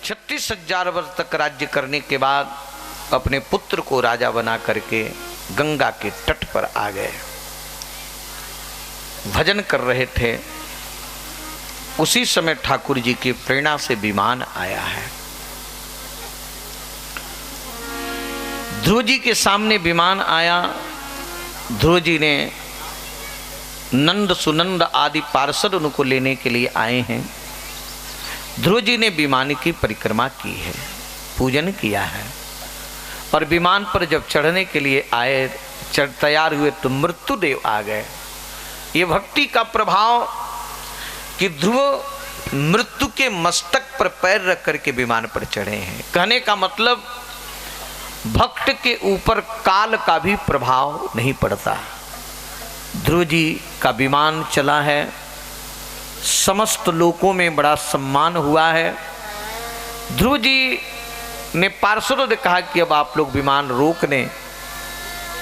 36,000 वर्ष तक राज्य करने के बाद अपने पुत्र को राजा बना करके गंगा के तट पर आ गए। भजन कर रहे थे, उसी समय ठाकुर जी की प्रेरणा से विमान आया है। ध्रुव जी के सामने विमान आया। ध्रुव जी ने नंद सुनंद आदि पार्षद उनको लेने के लिए आए हैं। ध्रुव जी ने विमान की परिक्रमा की है, पूजन किया है, और विमान पर जब चढ़ने के लिए आए, तैयार हुए तो मृत्युदेव आ गए। ये भक्ति का प्रभाव कि ध्रुव मृत्यु के मस्तक पर पैर रख करके विमान पर चढ़े हैं। कहने का मतलब भक्त के ऊपर काल का भी प्रभाव नहीं पड़ता। ध्रुव जी का विमान चला है, समस्त लोकों में बड़ा सम्मान हुआ है। ध्रुव जी ने पार्षदों ने कहा कि अब आप लोग विमान रोक दें,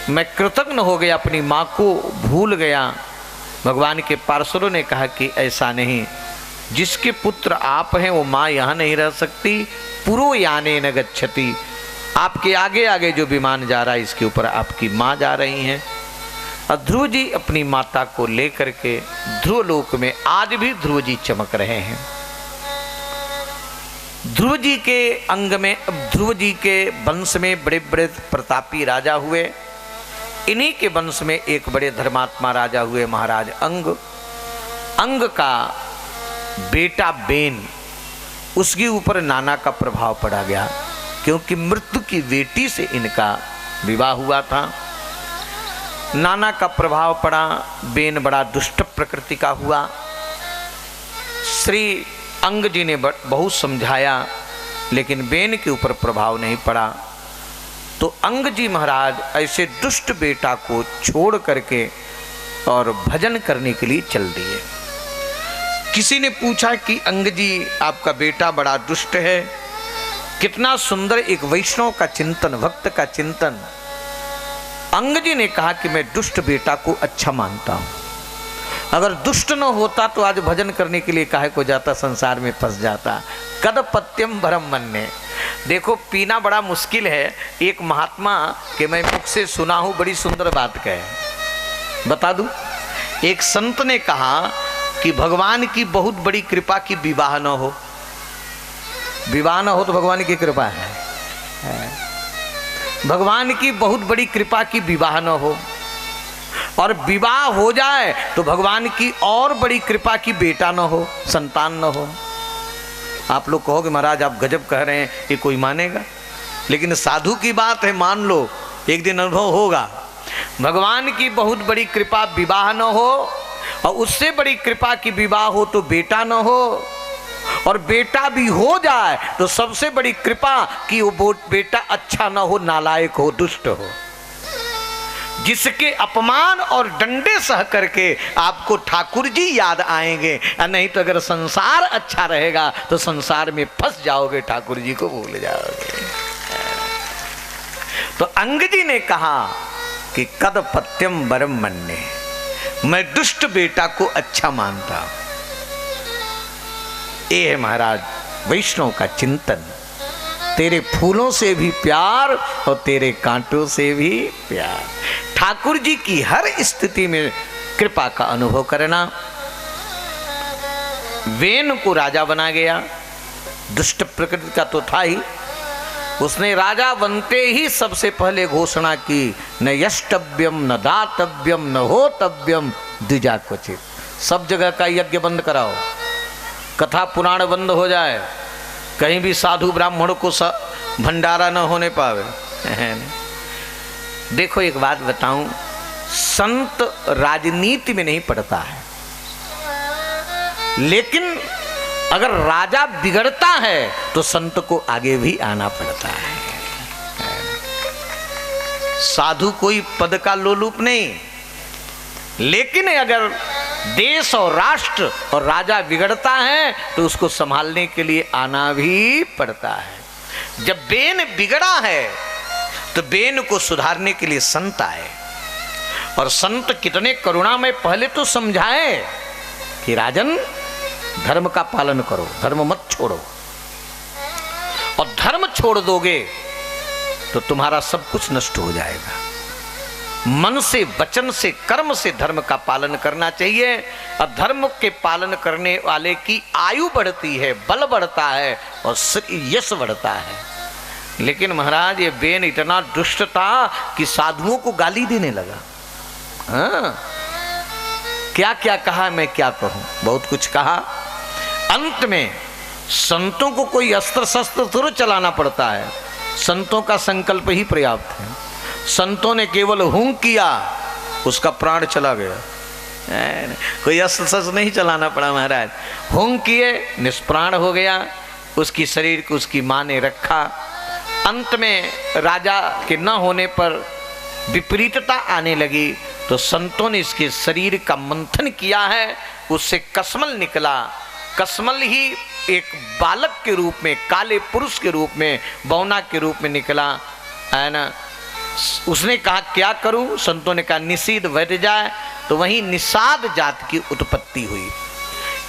मैं कृतज्ञ हो गया, अपनी माँ को भूल गया। भगवान के पार्षदों ने कहा कि ऐसा नहीं, जिसके पुत्र आप हैं वो माँ यहाँ नहीं रह सकती, पुरो याने न गच्छति। आपके आगे आगे जो विमान जा रहा है इसके ऊपर आपकी माँ जा रही हैं। और ध्रुव जी अपनी माता को लेकर के ध्रुव लोक में आज भी ध्रुव जी चमक रहे हैं। ध्रुव जी के अंग में, ध्रुव जी के वंश में बड़े बड़े प्रतापी राजा हुए। इन्हीं के वंश में एक बड़े धर्मात्मा राजा हुए, महाराज अंग। अंग का बेटा बेन, उसके ऊपर नाना का प्रभाव पड़ा गया, क्योंकि मृत्यु की बेटी से इनका विवाह हुआ था। नाना का प्रभाव पड़ा, बेन बड़ा दुष्ट प्रकृति का हुआ। श्री अंग जी ने बहुत समझाया, लेकिन बेन के ऊपर प्रभाव नहीं पड़ा। तो अंग जी महाराज ऐसे दुष्ट बेटा को छोड़ करके और भजन करने के लिए चल दिए। किसी ने पूछा कि अंग जी आपका बेटा बड़ा दुष्ट है, कितना सुंदर एक वैष्णव का चिंतन, भक्त का चिंतन। अंग जी ने कहा कि मैं दुष्ट बेटा को अच्छा मानता हूं। अगर दुष्ट न होता तो आज भजन करने के लिए काहे को जाता, संसार में फंस जाता। कदपत्यम भरम मन्ने। देखो पीना बड़ा मुश्किल है। एक महात्मा के मैं मुख से सुना हूं, बड़ी सुंदर बात कहे, बता दूं। एक संत ने कहा कि भगवान की बहुत बड़ी कृपा की विवाह न हो। विवाह न हो तो भगवान की कृपा है। भगवान की बहुत बड़ी कृपा की विवाह न हो, और विवाह हो जाए तो भगवान की और बड़ी कृपा की बेटा न हो, संतान न हो। आप लोग कहोगे महाराज आप गजब कह रहे हैं, ये कोई मानेगा? लेकिन साधु की बात है, मान लो, एक दिन अनुभव होगा। भगवान की बहुत बड़ी कृपा विवाह न हो, और उससे बड़ी कृपा की विवाह हो तो बेटा न हो, और बेटा भी हो जाए तो सबसे बड़ी कृपा कि वो बेटा अच्छा न हो, नालायक हो, दुष्ट हो, जिसके अपमान और डंडे सह करके आपको ठाकुर जी याद आएंगे। नहीं तो अगर संसार अच्छा रहेगा तो संसार में फंस जाओगे, ठाकुर जी को भूल जाओगे। तो अंग जी ने कहा कि कदपत्यम वरम मन्ने, मैं दुष्ट बेटा को अच्छा मानता हूं। ये है महाराज वैष्णव का चिंतन। तेरे फूलों से भी प्यार और तेरे कांटों से भी प्यार। ठाकुर जी की हर स्थिति में कृपा का अनुभव करना। वेन को राजा बना गया, दुष्ट प्रकृति का तो था ही। उसने राजा बनते ही सबसे पहले घोषणा की, न यष्टव्यम न दातव्यम न होतव्यम द्विजा क्वचित। सब जगह का यज्ञ बंद कराओ, कथा पुराण बंद हो जाए, कहीं भी साधु ब्राह्मणों को भंडारा न होने पावे। देखो एक बात बताऊं, संत राजनीति में नहीं पड़ता है, लेकिन अगर राजा बिगड़ता है तो संत को आगे भी आना पड़ता है। साधु कोई पद का लोलुप नहीं, लेकिन अगर देश और राष्ट्र और राजा बिगड़ता है तो उसको संभालने के लिए आना भी पड़ता है। जब बेन बिगड़ा है तो बेन को सुधारने के लिए संत आए, और संत कितने करुणा में पहले तो समझाए कि राजन धर्म का पालन करो, धर्म मत छोड़ो। छोड़ दोगे तो तुम्हारा सब कुछ नष्ट हो जाएगा। मन से, वचन से, कर्म से धर्म का पालन करना चाहिए। और धर्म के पालन करने वाले की आयु बढ़ती है, बल बढ़ता है और यश बढ़ता है। लेकिन महाराज ये बेन इतना दुष्ट था कि साधुओं को गाली देने लगा। हाँ, क्या क्या कहा, मैं क्या कहूं, बहुत कुछ कहा। अंत में संतों को कोई अस्त्र शस्त्र थोड़ा चलाना पड़ता है, संतों का संकल्प ही पर्याप्त है। संतों ने केवल हूं किया, उसका प्राण चला गया। कोई अस्त्र शस्त्र नहीं चलाना पड़ा महाराज, हूं किए, निष्प्राण हो गया। उसकी शरीर को उसकी मां ने रखा। अंत में राजा के न होने पर विपरीतता आने लगी तो संतों ने इसके शरीर का मंथन किया है, उससे कसमल निकला। कसमल ही एक बालक के रूप में, काले पुरुष के रूप में, बौना के रूप में निकला, है ना। उसने कहा क्या करूं, संतों ने कहा निषीद बैठ जाए, तो वहीं निषाद जात की उत्पत्ति हुई।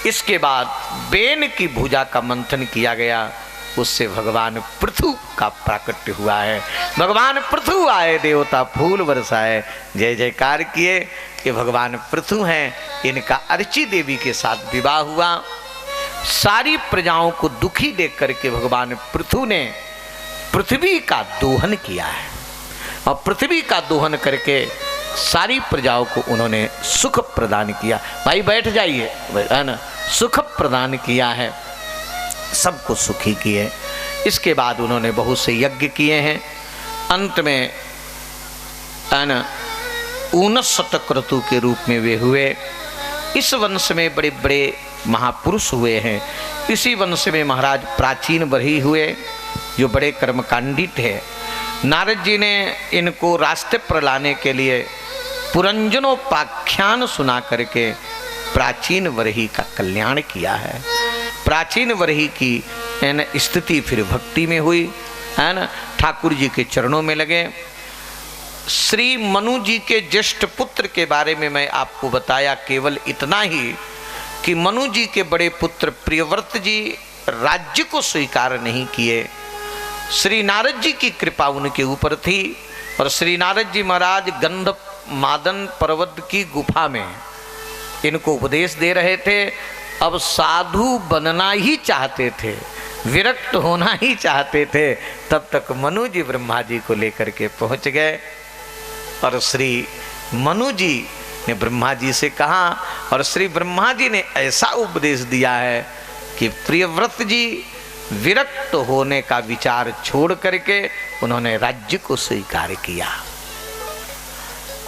इसके बाद बेन की भुजा का मंथन किया गया, उससे भगवान पृथु का प्राकट्य हुआ है। भगवान पृथु आए, देवता फूल बरसाए, जय जयकार किए कि भगवान पृथु हैं। इनका अर्ची देवी के साथ विवाह हुआ। सारी प्रजाओं को दुखी देख करके भगवान पृथु ने पृथ्वी का दोहन किया है, और पृथ्वी का दोहन करके सारी प्रजाओं को उन्होंने सुख प्रदान किया। भाई बैठ जाइए, है ना, सुख प्रदान किया है, सबको सुखी किए। इसके बाद उन्होंने बहुत से यज्ञ किए हैं। अंत में, है ना, 19 शतक्रतु के रूप में वे हुए। इस वंश में बड़े बड़े महापुरुष हुए हैं। इसी वंश में महाराज प्राचीन बरही हुए, जो बड़े कर्मकांडित है। नारद जी ने इनको रास्ते पर लाने के लिए पुरंजनोपाख्यान सुना करके प्राचीन वरही का कल्याण किया है। प्राचीन वरही की स्थिति फिर भक्ति में हुई, है ना, ठाकुर जी के चरणों में लगे। श्री मनु जी के ज्येष्ठ पुत्र के बारे में मैं आपको बताया केवल इतना ही कि मनु जी के बड़े पुत्र प्रियव्रत जी राज्य को स्वीकार नहीं किए। श्री नारद जी की कृपा उनके ऊपर थी, और श्री नारद जी महाराज गंध मादन पर्वत की गुफा में इनको उपदेश दे रहे थे। अब साधु बनना ही चाहते थे, विरक्त होना ही चाहते थे, तब तक मनु जी ब्रह्मा जी को लेकर के पहुंच गए। और श्री मनु जी ने ब्रह्मा जी से कहा, और श्री ब्रह्मा जी ने ऐसा उपदेश दिया है कि प्रियव्रत जी विरक्त होने का विचार छोड़ करके उन्होंने राज्य को स्वीकार किया।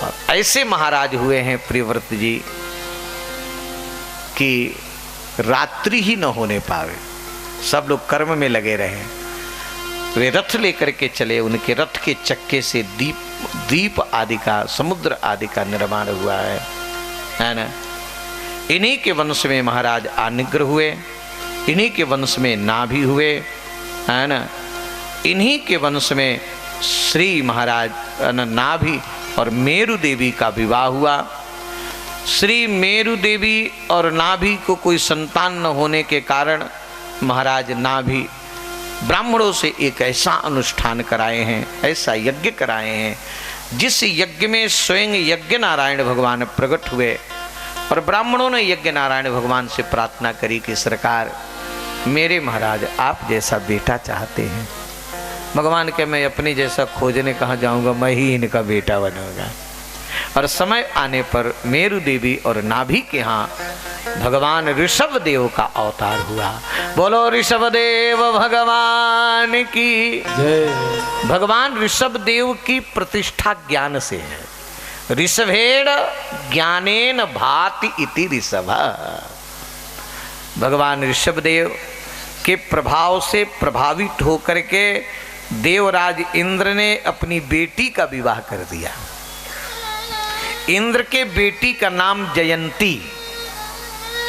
और ऐसे महाराज हुए हैं प्रियव्रत जी कि रात्रि ही न होने पावे, सब लोग कर्म में लगे रहे। वे रथ लेकर के चले, उनके रथ के चक्के से द्वीप आदि का, समुद्र आदि का निर्माण हुआ है ना। इन्हीं के वंश में महाराज आनिग्र हुए, इन्हीं के वंश में नाभि हुए, है ना। इन्हीं के वंश में श्री महाराज नाभि और मेरु देवी का विवाह हुआ। श्री मेरु देवी और नाभि को कोई संतान न होने के कारण महाराज नाभि ब्राह्मणों से एक ऐसा अनुष्ठान कराए हैं, ऐसा यज्ञ कराए हैं, जिस यज्ञ में स्वयं यज्ञ नारायण भगवान प्रकट हुए। और ब्राह्मणों ने यज्ञ नारायण भगवान से प्रार्थना करी कि सरकार, मेरे महाराज आप जैसा बेटा चाहते हैं। भगवान के मैं अपने जैसा खोजने कहाँ जाऊंगा, मैं ही इनका बेटा बनूंगा। और समय आने पर मेरु देवी और नाभि के यहाँ भगवान ऋषभ देव का अवतार हुआ। बोलो ऋषभ देव भगवान की जय। भगवान ऋषभ देव की प्रतिष्ठा ज्ञान से है। ऋषभेण ज्ञानेन भाति इति ऋषभ। भगवान ऋषभ देव के प्रभाव से प्रभावित होकर के देवराज इंद्र ने अपनी बेटी का विवाह कर दिया। इंद्र के बेटी का नाम जयंती,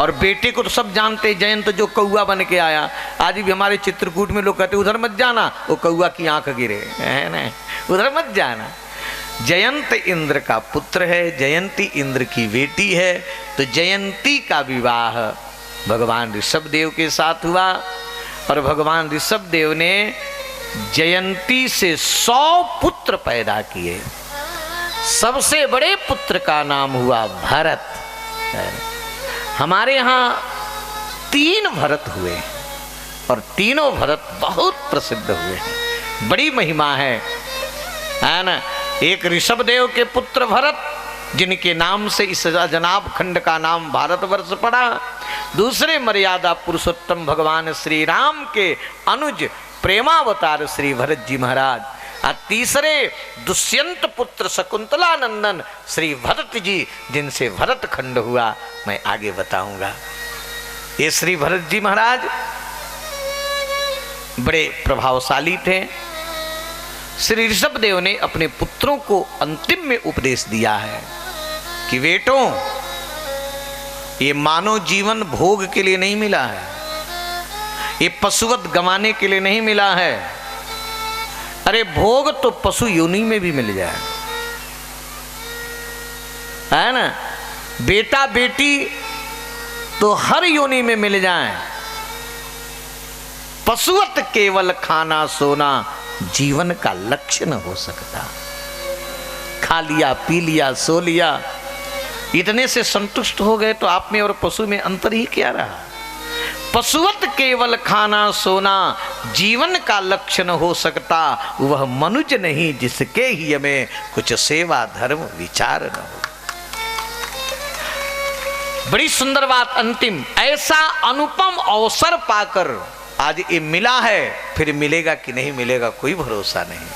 और बेटे को तो सब जानते, जयंत जो कौआ बन के आया। आज भी हमारे चित्रकूट में लोग कहते उधर मत जाना, वो कौआ की आंख गिरे, है ना, उधर मत जाना। जयंत इंद्र का पुत्र है, जयंती इंद्र की बेटी है। तो जयंती का विवाह भगवान ऋषभ देव के साथ हुआ, और भगवान ऋषभ देव ने जयंती से 100 पुत्र पैदा किए। सबसे बड़े पुत्र का नाम हुआ भरत। हमारे यहाँ 3 भरत हुए और तीनों भरत बहुत प्रसिद्ध हुए हैं, बड़ी महिमा है ना। एक ऋषभदेव के पुत्र भरत, जिनके नाम से इस जनाब खंड का नाम भारतवर्ष पड़ा। दूसरे मर्यादा पुरुषोत्तम भगवान श्री राम के अनुज प्रेमावतार श्री भरत जी महाराज, और तीसरे दुष्यंत पुत्र शकुंतला नंदन श्री भरत जी, जिनसे भरत खंड हुआ। मैं आगे बताऊंगा। ये श्री भरत जी महाराज बड़े प्रभावशाली थे। श्री ऋषभदेव ने अपने पुत्रों को अंतिम में उपदेश दिया है कि बेटों, ये मानव जीवन भोग के लिए नहीं मिला है, ये पशुवत गंवाने के लिए नहीं मिला है। अरे भोग तो पशु योनि में भी मिल जाए, है ना। बेटा बेटी तो हर योनि में मिल जाए। पशुवत केवल खाना सोना जीवन का लक्ष्य न हो सकता। खा लिया, पी लिया, सो लिया, इतने से संतुष्ट हो गए तो आप में और पशु में अंतर ही क्या रहा। पशुवत केवल खाना सोना जीवन का लक्ष्य न हो सकता। वह मनुष्य नहीं जिसके ही हमें कुछ सेवा धर्म विचार न हो। बड़ी सुंदर बात अंतिम। ऐसा अनुपम अवसर पाकर आज ये मिला है, फिर मिलेगा कि नहीं मिलेगा कोई भरोसा नहीं।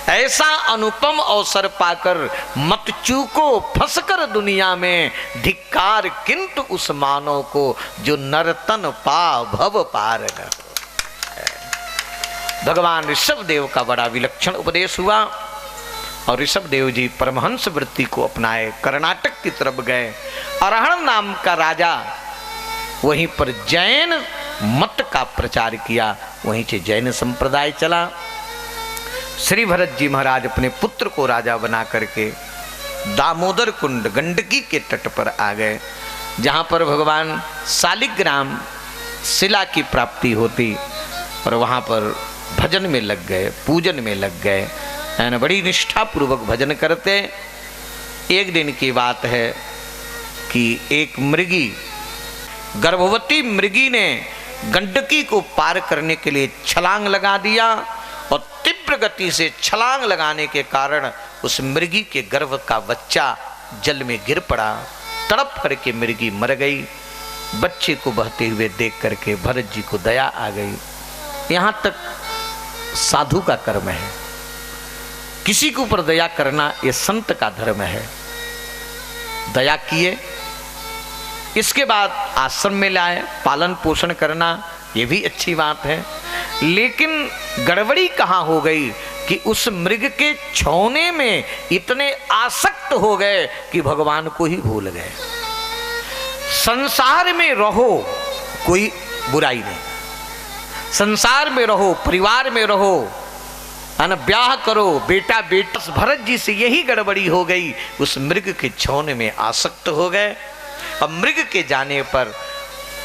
ऐसा अनुपम अवसर पाकर मत चूको फंसकर दुनिया में धिक्कार, किंतु उस मानव को जो नर्तन पा भव पार न। भगवान ऋषभदेव का बड़ा विलक्षण उपदेश हुआ और ऋषभदेव जी परमहंस वृत्ति को अपनाए, कर्नाटक की तरफ गए। अरहण नाम का राजा वहीं पर जैन मत का प्रचार किया, वहीं से जैन संप्रदाय चला। श्री भरत जी महाराज अपने पुत्र को राजा बना करके दामोदर कुंड गंडकी के तट पर आ गए, जहाँ पर भगवान शालिग्राम शिला की प्राप्ति होती, और वहाँ पर भजन में लग गए, पूजन में लग गए, है ना। बड़ी निष्ठापूर्वक भजन करते। एक दिन की बात है कि एक मृगी, गर्भवती मृगी ने गंडकी को पार करने के लिए छलांग लगा दिया, और तीव्र गति से छलांग लगाने के कारण उस मृगी के गर्भ का बच्चा जल में गिर पड़ा। तड़प करके मृगी मर गई। बच्चे को बहते हुए देख करके भरत जी को दया आ गई। यहाँ तक साधु का कर्म है, किसी के ऊपर दया करना ये संत का धर्म है। दया किए, इसके बाद आश्रम में लाए, पालन पोषण करना ये भी अच्छी बात है। लेकिन गड़बड़ी कहाँ हो गई कि उस मृग के छौने में इतने आसक्त हो गए कि भगवान को ही भूल गए। संसार में रहो, कोई बुराई नहीं, संसार में रहो, परिवार में रहो, है, ब्याह करो, बेटा बेटा। भरत जी से यही गड़बड़ी हो गई, उस मृग के छौने में आसक्त हो गए। अब मृग के जाने पर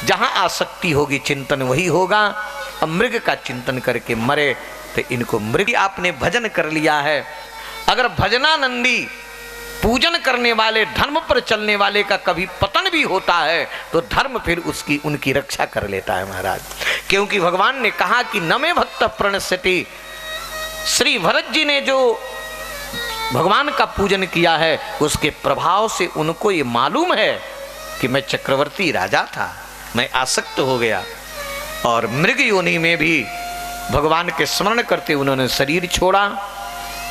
जहां आसक्ति होगी चिंतन वही होगा। अब मृग का चिंतन करके मरे तो इनको मृग। आपने भजन कर लिया है, अगर भजनानंदी पूजन करने वाले, धर्म पर चलने वाले का कभी पतन भी होता है तो धर्म फिर उसकी उनकी रक्षा कर लेता है महाराज। क्योंकि भगवान ने कहा कि न मे भक्त प्रणश्यति। श्री भरत जी ने जो भगवान का पूजन किया है उसके प्रभाव से उनको ये मालूम है कि मैं चक्रवर्ती राजा था, मैं आसक्त हो गया। और मृग योनि में भी भगवान के स्मरण करते उन्होंने शरीर छोड़ा।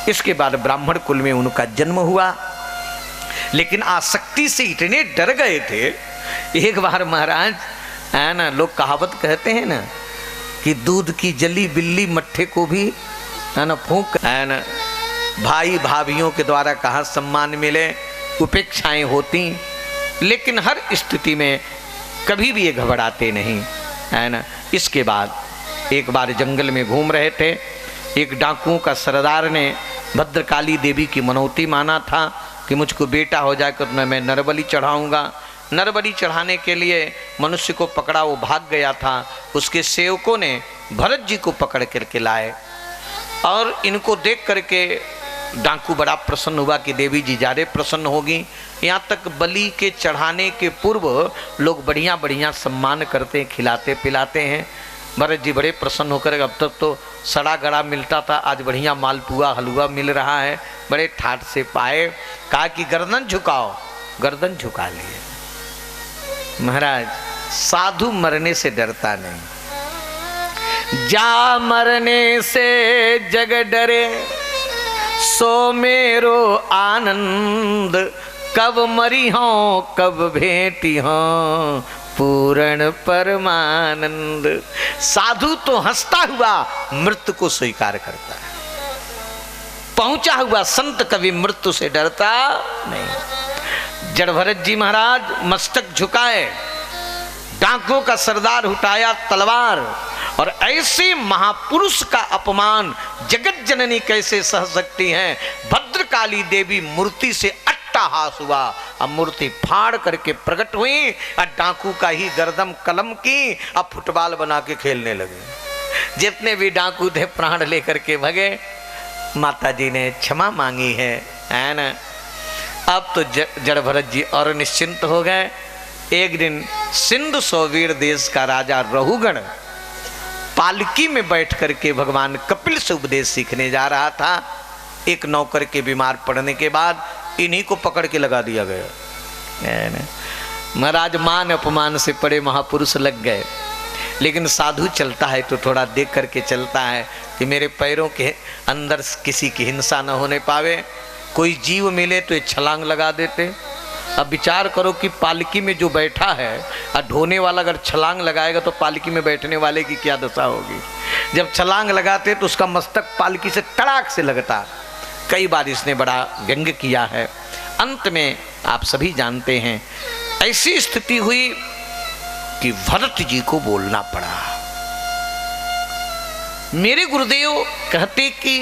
इसके बाद ब्राह्मण कुल में उनका जन्म हुआ। लेकिन आसक्ति से इतने डर गए थे, एक बार महाराज है ना, लोग कहावत कहते हैं ना कि दूध की जली बिल्ली मट्ठे को भी है ना फूंक, है ना। भाई भाभीियों के द्वारा कहाँ सम्मान मिले, उपेक्षाएं होती, लेकिन हर स्थिति में कभी भी ये घबराते नहीं, है ना। इसके बाद एक बार जंगल में घूम रहे थे, एक डाकुओं का सरदार ने भद्रकाली देवी की मनौती माना था कि मुझको बेटा हो जाए तो मैं नरबली चढ़ाऊंगा। नरबली चढ़ाने के लिए मनुष्य को पकड़ा, वो भाग गया था। उसके सेवकों ने भरत जी को पकड़ करके लाए और इनको देख करके डाकू बड़ा प्रसन्न हुआ कि देवी जी ज़्यादा प्रसन्न होगी। यहाँ तक बलि के चढ़ाने के पूर्व लोग बढ़िया बढ़िया सम्मान करते हैं, खिलाते पिलाते हैं। भरत जी बड़े प्रसन्न होकर, अब तक तो सड़ा गड़ा मिलता था, आज बढ़िया मालपुआ हलवा मिल रहा है। बड़े ठाठ से पाए, कहा कि गर्दन झुकाओ। गर्दन झुका लिए। महाराज साधु मरने से डरता नहीं। जा मरने से जग डरे, सो मेरो आनंद, कब मरी हो कब भेंटी हो पूर्ण परमानंद। साधु तो हंसता हुआ मृत्यु को स्वीकार करता है, पहुंचा हुआ संत कभी मृत्यु से डरता नहीं। जड़ भरत जी महाराज मस्तक झुकाए, डाकुओं का सरदार उठाया तलवार, और ऐसे महापुरुष का अपमान जगत जननी कैसे सह सकती हैं। भद्रकाली देवी मूर्ति से अट्टहास हुआ, अब मूर्ति फाड़ करके प्रकट हुई, और डाकू का ही गर्दन कलम की, अब फुटबॉल बना के खेलने लगे। जितने भी डाकू थे प्राण लेकर के भगे। माता जी ने क्षमा मांगी है ना। अब तो जड़ भरत जी और निश्चिंत हो गए। एक दिन सिंधु सौवीर देश का राजा रहुगण पालकी में बैठ करके भगवान कपिल से उपदेश सीखने जा रहा था। एक नौकर के बीमार पड़ने के बाद इन्हीं को पकड़ के लगा दिया गया। महाराज मान अपमान से पड़े महापुरुष लग गए। लेकिन साधु चलता है तो थोड़ा देख करके चलता है कि मेरे पैरों के अंदर किसी की हिंसा न होने पावे। कोई जीव मिले तो ये छलांग लगा देते। अब विचार करो कि पालकी में जो बैठा है और ढोने वाला अगर छलांग लगाएगा तो पालकी में बैठने वाले की क्या दशा होगी। जब छलांग लगाते तो उसका मस्तक पालकी से तड़ाक से लगता। कई बार इसने बड़ा व्यंग किया है। अंत में आप सभी जानते हैं ऐसी स्थिति हुई कि भरत जी को बोलना पड़ा। मेरे गुरुदेव कहते कि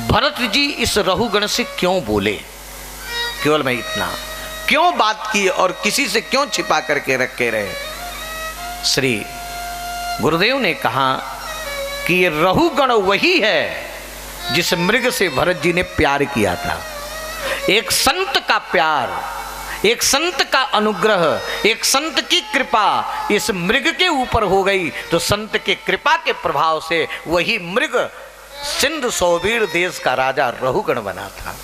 भरत जी इस रहुगण से क्यों बोले, केवल मैं इतना क्यों बात की और किसी से क्यों छिपा करके रखे रहे। श्री गुरुदेव ने कहा कि ये रहुगण वही है जिस मृग से भरत जी ने प्यार किया था। एक संत का प्यार, एक संत का अनुग्रह, एक संत की कृपा इस मृग के ऊपर हो गई तो संत के कृपा के प्रभाव से वही मृग सिंधु सौवीर देश का राजा रहुगण बना था।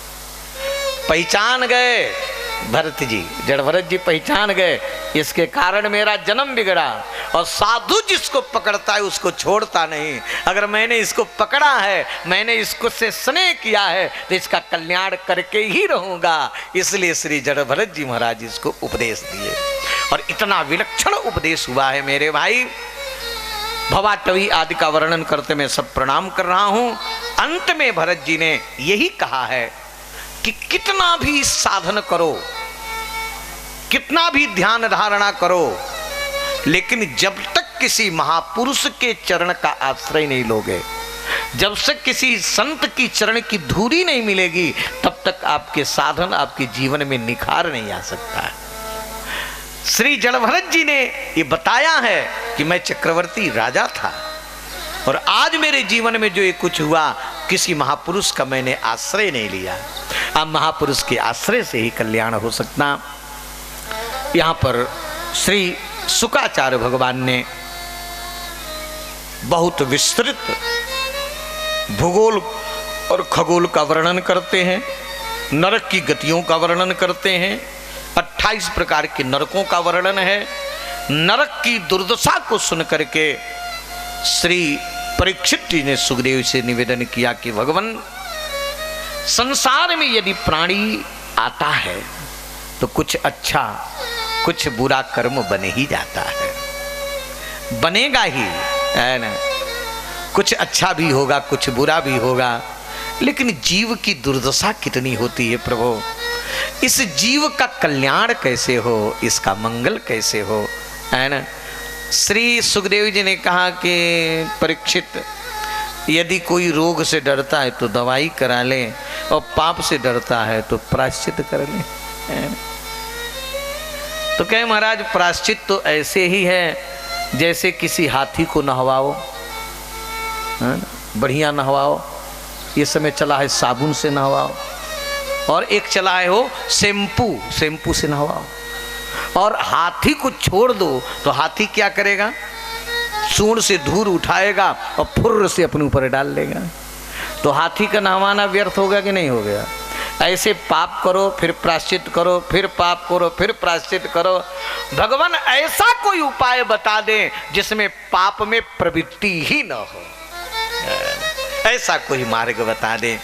पहचान गए भरत जी, जड़ भरत जी पहचान गए, इसके कारण मेरा जन्म बिगड़ा। और साधु जिसको पकड़ता है उसको छोड़ता नहीं। अगर मैंने इसको पकड़ा है, मैंने इसको से स्नेह किया है तो इसका कल्याण करके ही रहूंगा। इसलिए श्री जड़ भरत जी महाराज इसको उपदेश दिए और इतना विलक्षण उपदेश हुआ है मेरे भाई। भवाटवी आदि का वर्णन करते मैं सब प्रणाम कर रहा हूं। अंत में भरत जी ने यही कहा है कि कितना भी साधन करो, कितना भी ध्यान धारणा करो, लेकिन जब तक किसी महापुरुष के चरण का आश्रय नहीं लोगे, जब तक किसी संत की चरण की धूरी नहीं मिलेगी, तब तक आपके साधन आपके जीवन में निखार नहीं आ सकता है। श्री जड़ भरत जी ने ये बताया है कि मैं चक्रवर्ती राजा था और आज मेरे जीवन में जो ये कुछ हुआ किसी महापुरुष का मैंने आश्रय नहीं लिया। अब महापुरुष के आश्रय से ही कल्याण हो सकता। यहाँ पर श्री शुकाचार्य भगवान ने बहुत विस्तृत भूगोल और खगोल का वर्णन करते हैं, नरक की गतियों का वर्णन करते हैं। 28 प्रकार के नरकों का वर्णन है। नरक की दुर्दशा को सुन करके श्री परीक्षित जी ने सुखदेव से निवेदन किया कि भगवान, संसार में यदि प्राणी आता है तो कुछ अच्छा कुछ बुरा कर्म बने ही जाता है, बनेगा ही, है ना। कुछ अच्छा भी होगा कुछ बुरा भी होगा, लेकिन जीव की दुर्दशा कितनी होती है प्रभु। इस जीव का कल्याण कैसे हो, इसका मंगल कैसे हो, है ना। श्री सुखदेव जी ने कहा कि परीक्षित, यदि कोई रोग से डरता है तो दवाई करा ले और पाप से डरता है तो प्रायश्चित कर ले, है ना। तो कहे महाराज प्रायश्चित तो ऐसे ही है जैसे किसी हाथी को नहवाओ, बढ़िया नहवाओ, ये समय चला है साबुन से नहवाओ, और एक चला है वो शैम्पू से नहवाओ। और हाथी को छोड़ दो तो हाथी क्या करेगा, सूंड से धूल उठाएगा और फुर्र से अपने ऊपर डाल लेगा। तो हाथी का नहवाना व्यर्थ हो गया कि नहीं हो गया? ऐसे पाप करो फिर प्रायश्चित करो, फिर पाप करो फिर प्रायश्चित करो। भगवान ऐसा कोई उपाय बता दें जिसमें पाप में प्रवृत्ति ही न हो, ऐसा कोई मार्ग बता दे।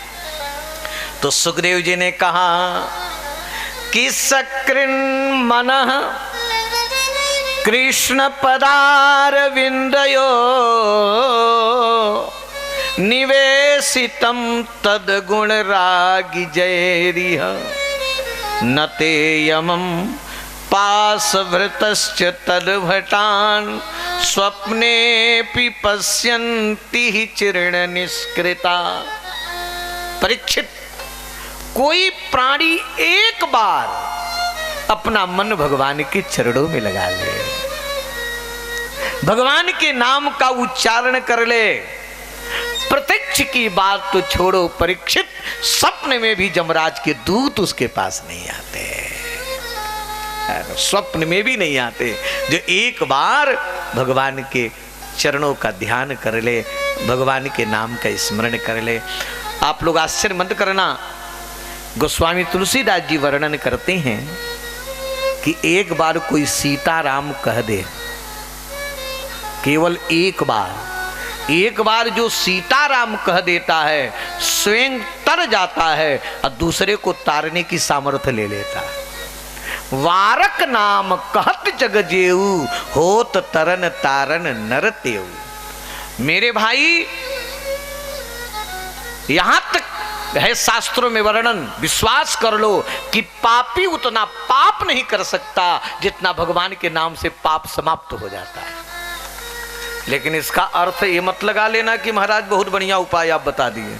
तो सुखदेव जी ने कहा कि सकृन मनः कृष्ण पदारविंदयो निवेशितम तद्गुण रागी जैरिह न ते यमं पाशभृतश्च तद्भटान् स्वप्नेऽपि पश्यन्ति चिर्ण निष्कृता। परीक्षित, कोई प्राणी एक बार अपना मन भगवान के चरणों में लगा ले, भगवान के नाम का उच्चारण कर ले, प्रत्यक्ष की बात तो छोड़ो परीक्षित, स्वप्न में भी जमराज के दूत उसके पास नहीं आते, स्वप्न में भी नहीं आते। जो एक बार भगवान के चरणों का ध्यान कर ले, भगवान के नाम का स्मरण कर ले। आप लोग आश्चर्य मत करना, गोस्वामी तुलसीदास जी वर्णन करते हैं कि एक बार कोई सीताराम कह दे, केवल एक बार जो सीताराम कह देता है स्वयं तर जाता है और दूसरे को तारने की सामर्थ्य ले लेता है। वारक नाम कहत जग जेऊ होत तरन तारन नर तेऊ। मेरे भाई, यहां तक है शास्त्रों में वर्णन, विश्वास कर लो कि पापी उतना पाप नहीं कर सकता जितना भगवान के नाम से पाप समाप्त हो जाता है। लेकिन इसका अर्थ ये मत लगा लेना कि महाराज बहुत बढ़िया उपाय आप बता दिए,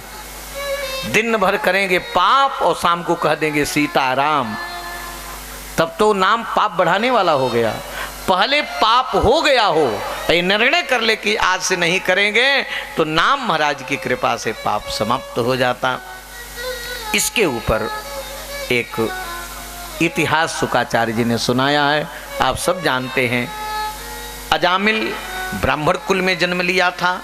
दिन भर करेंगे पाप और शाम को कह देंगे सीताराम, तब तो नाम पाप बढ़ाने वाला हो गया। पहले पाप हो गया हो, ये निर्णय कर ले कि आज से नहीं करेंगे, तो नाम महाराज की कृपा से पाप समाप्त हो जाता। इसके ऊपर एक इतिहास शुकाचार्य जी ने सुनाया है, आप सब जानते हैं। अजामिल ब्राह्मण कुल में जन्म लिया था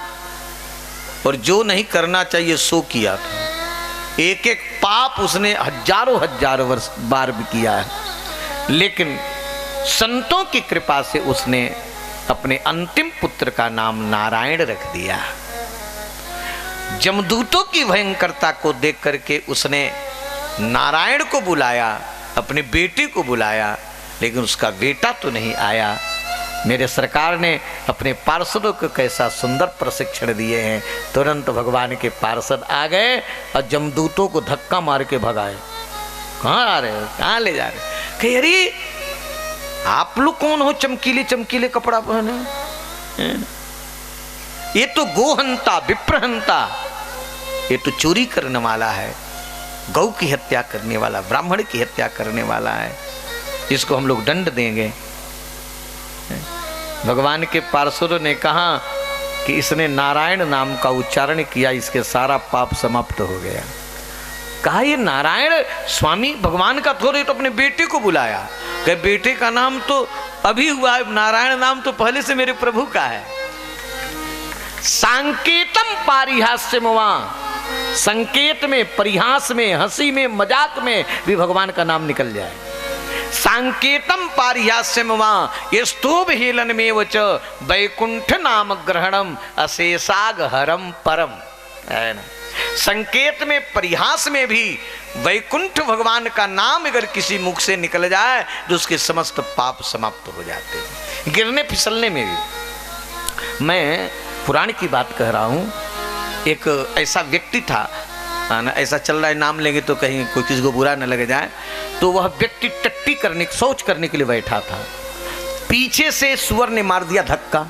और जो नहीं करना चाहिए सो किया था। एक एक पाप उसने हजारों वर्ष बार भी किया है, लेकिन संतों की कृपा से उसने अपने अंतिम पुत्र का नाम नारायण रख दिया। जमदूतों की भयंकरता को देख करके उसने नारायण को बुलाया, अपने बेटे को बुलाया, लेकिन उसका बेटा तो नहीं आया। मेरे सरकार ने अपने पार्षदों को कैसा सुंदर प्रशिक्षण दिए हैं। तुरंत भगवान के पार्षद आ गए और जमदूतों को धक्का मार के भगाए। कहाँ आ रहे हो, कहाँ ले जा रहे हो? कहे अरे आप लोग कौन हो, चमकीले चमकीले कपड़ा पहने? ये तो गोहंता विप्रहंता, ये तो चोरी करने वाला है, गौ की हत्या करने वाला, ब्राह्मण की हत्या करने वाला है, इसको हम लोग दंड देंगे। भगवान के पार्षदों ने कहा कि इसने नारायण नाम का उच्चारण किया, इसके सारा पाप समाप्त हो गया। कहा ये नारायण स्वामी भगवान का थोड़े, तो अपने बेटे को बुलाया, कहे बेटे का नाम तो अभी हुआ है, नारायण नाम तो पहले से मेरे प्रभु का है। सांकेतम पारिहास्यम, वहां संकेत में, परिहास में, हंसी में, मजाक में भी भगवान का नाम निकल जाए। सांकेतम पारिहास्यम वहां स्तूभ हेलन में वच वैकुंठ नाम ग्रहणम अशेषाग हरम परम, है ना। संकेत में, परिहास में भी वैकुंठ भगवान का नाम अगर किसी मुख से निकल जाए तो उसके समस्त पाप समाप्त हो जाते हैं। गिरने फिसलने में भी, मैं पुराण की बात कह रहा हूं। एक ऐसा व्यक्ति था, ऐसा चल रहा है, नाम लेंगे तो कहीं कोई किसी को बुरा न लग जाए, तो वह व्यक्ति टट्टी करने, शौच करने के लिए बैठा था। पीछे से सुअर ने मार दिया धक्का,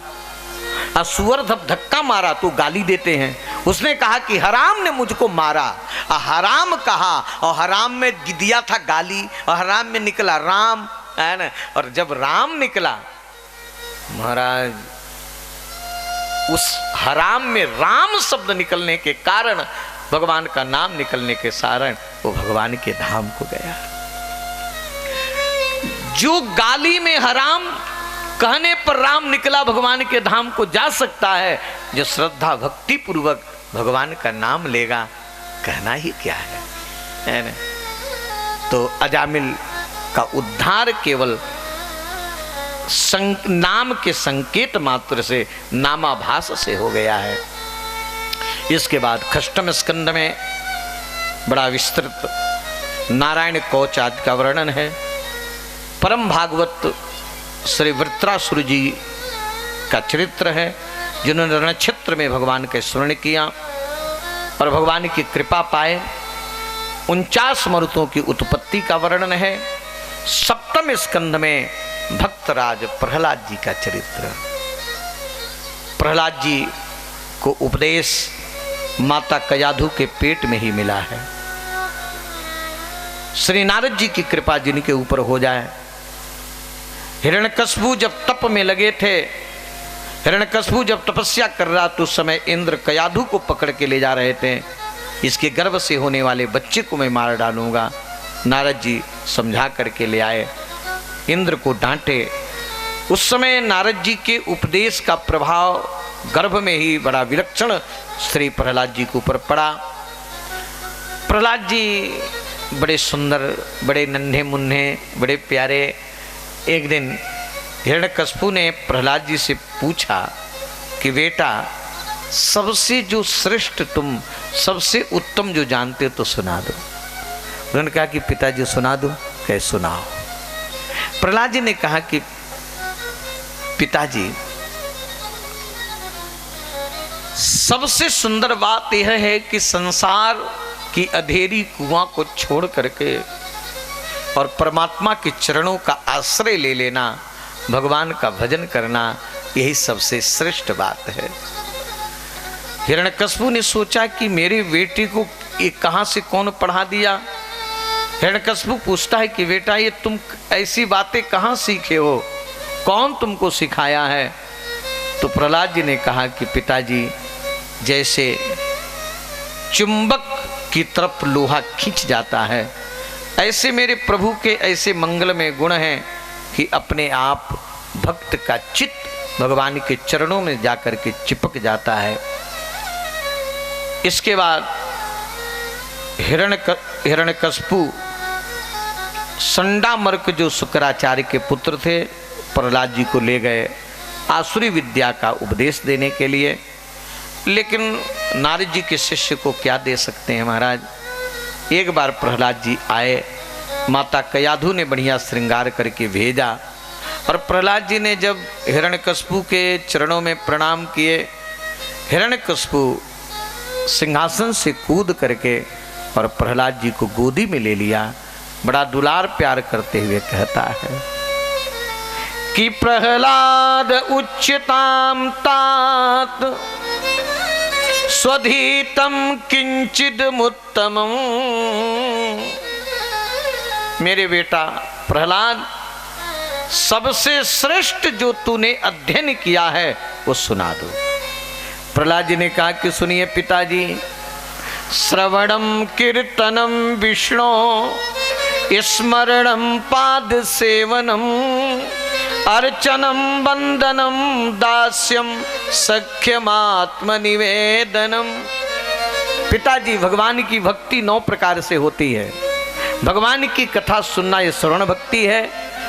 और सुअर जब धक्का मारा तो गाली देते हैं। उसने कहा कि हराम ने मुझको मारा, और हराम कहा, और हराम में दिया था गाली, और हराम में निकला राम, है ना। और जब राम निकला, महाराज उस हराम में राम शब्द निकलने के कारण भगवान का नाम निकलने के कारण वो भगवान के धाम को गया। जो गाली में हराम कहने पर राम निकला भगवान के धाम को जा सकता है, जो श्रद्धा भक्ति पूर्वक भगवान का नाम लेगा, कहना ही क्या है ना? तो अजामिल का उद्धार केवल नाम के संकेत मात्र से, नामाभास से हो गया है। इसके बाद खष्टम स्कंद में बड़ा विस्तृत नारायण कवच आदि का वर्णन है। परम भागवत श्री वृत्रासुर जी का चरित्र है, जिन्होंने रणक्षेत्र में भगवान का स्मरण किया और भगवान की कृपा पाए। 49 मरुतों की उत्पत्ति का वर्णन है। सप्तम स्कंध में भक्तराज प्रहलाद जी का चरित्र। प्रहलाद जी को उपदेश माता कयाधु के पेट में ही मिला है। श्री नारद जी की कृपा जिनके ऊपर हो जाए। हिरण्यकश्यप जब तप में लगे थे, हिरण्यकश्यप जब तपस्या कर रहा तो उस समय इंद्र कयाधु को पकड़ के ले जा रहे थे। इसके गर्भ से होने वाले बच्चे को मैं मार डालूंगा। नारद जी समझा करके ले आए, इंद्र को डांटे। उस समय नारद जी के उपदेश का प्रभाव गर्भ में ही बड़ा विलक्षण श्री प्रहलाद जी के ऊपर पड़ा। प्रहलाद जी बड़े सुंदर, बड़े नन्हे मुन्ने, बड़े प्यारे। एक दिन हिरण्यकश्यप ने प्रहलाद जी से पूछा कि बेटा, सबसे जो श्रेष्ठ तुम, सबसे उत्तम जो जानते तो सुना दो। उन्होंने कहा कि पिताजी सुना दो। कहे सुनाओ। प्रहलाद जी ने कहा कि पिताजी, सबसे सुंदर बात यह है कि संसार की अंधेरी कुआं को छोड़ करके और परमात्मा के चरणों का आश्रय ले लेना, भगवान का भजन करना, यही सबसे श्रेष्ठ बात है। हिरण्यकश्यप ने सोचा कि मेरे बेटे को ये कहां से कौन पढ़ा दिया। हिरण्यकश्यप पूछता है कि बेटा, ये तुम ऐसी बातें कहां सीखे हो, कौन तुमको सिखाया है? तो प्रहलाद जी ने कहा कि पिताजी, जैसे चुंबक की तरफ लोहा खींच जाता है, ऐसे मेरे प्रभु के ऐसे मंगलमय गुण हैं कि अपने आप भक्त का चित्त भगवान के चरणों में जाकर के चिपक जाता है। इसके बाद हिरण्यकश्यप संडामर्क जो शुक्राचार्य के पुत्र थे, प्रहलाद जी को ले गए आसुरी विद्या का उपदेश देने के लिए। लेकिन नारद जी के शिष्य को क्या दे सकते हैं महाराज। एक बार प्रहलाद जी आए, माता कयाधु ने बढ़िया श्रृंगार करके भेजा और प्रहलाद जी ने जब हिरण्यकश्यप के चरणों में प्रणाम किए, हिरण्यकश्यप सिंहासन से कूद करके और प्रहलाद जी को गोदी में ले लिया। बड़ा दुलार प्यार करते हुए कहता है कि प्रहलाद उच्चताम तात स्वधीतम किंचिदमुत्तमम्। मेरे बेटा प्रहलाद, सबसे श्रेष्ठ जो तूने अध्ययन किया है वो सुना दो। प्रहलाद जी ने कहा कि सुनिए पिताजी, श्रवणम कीर्तनम विष्णु स्मरणम पाद सेवनम अर्चनम वंदनम दास्यम सख्यमात्म निवेदनम। पिताजी, भगवान की भक्ति 9 प्रकार से होती है। भगवान की कथा सुनना ये श्रवण भक्ति है,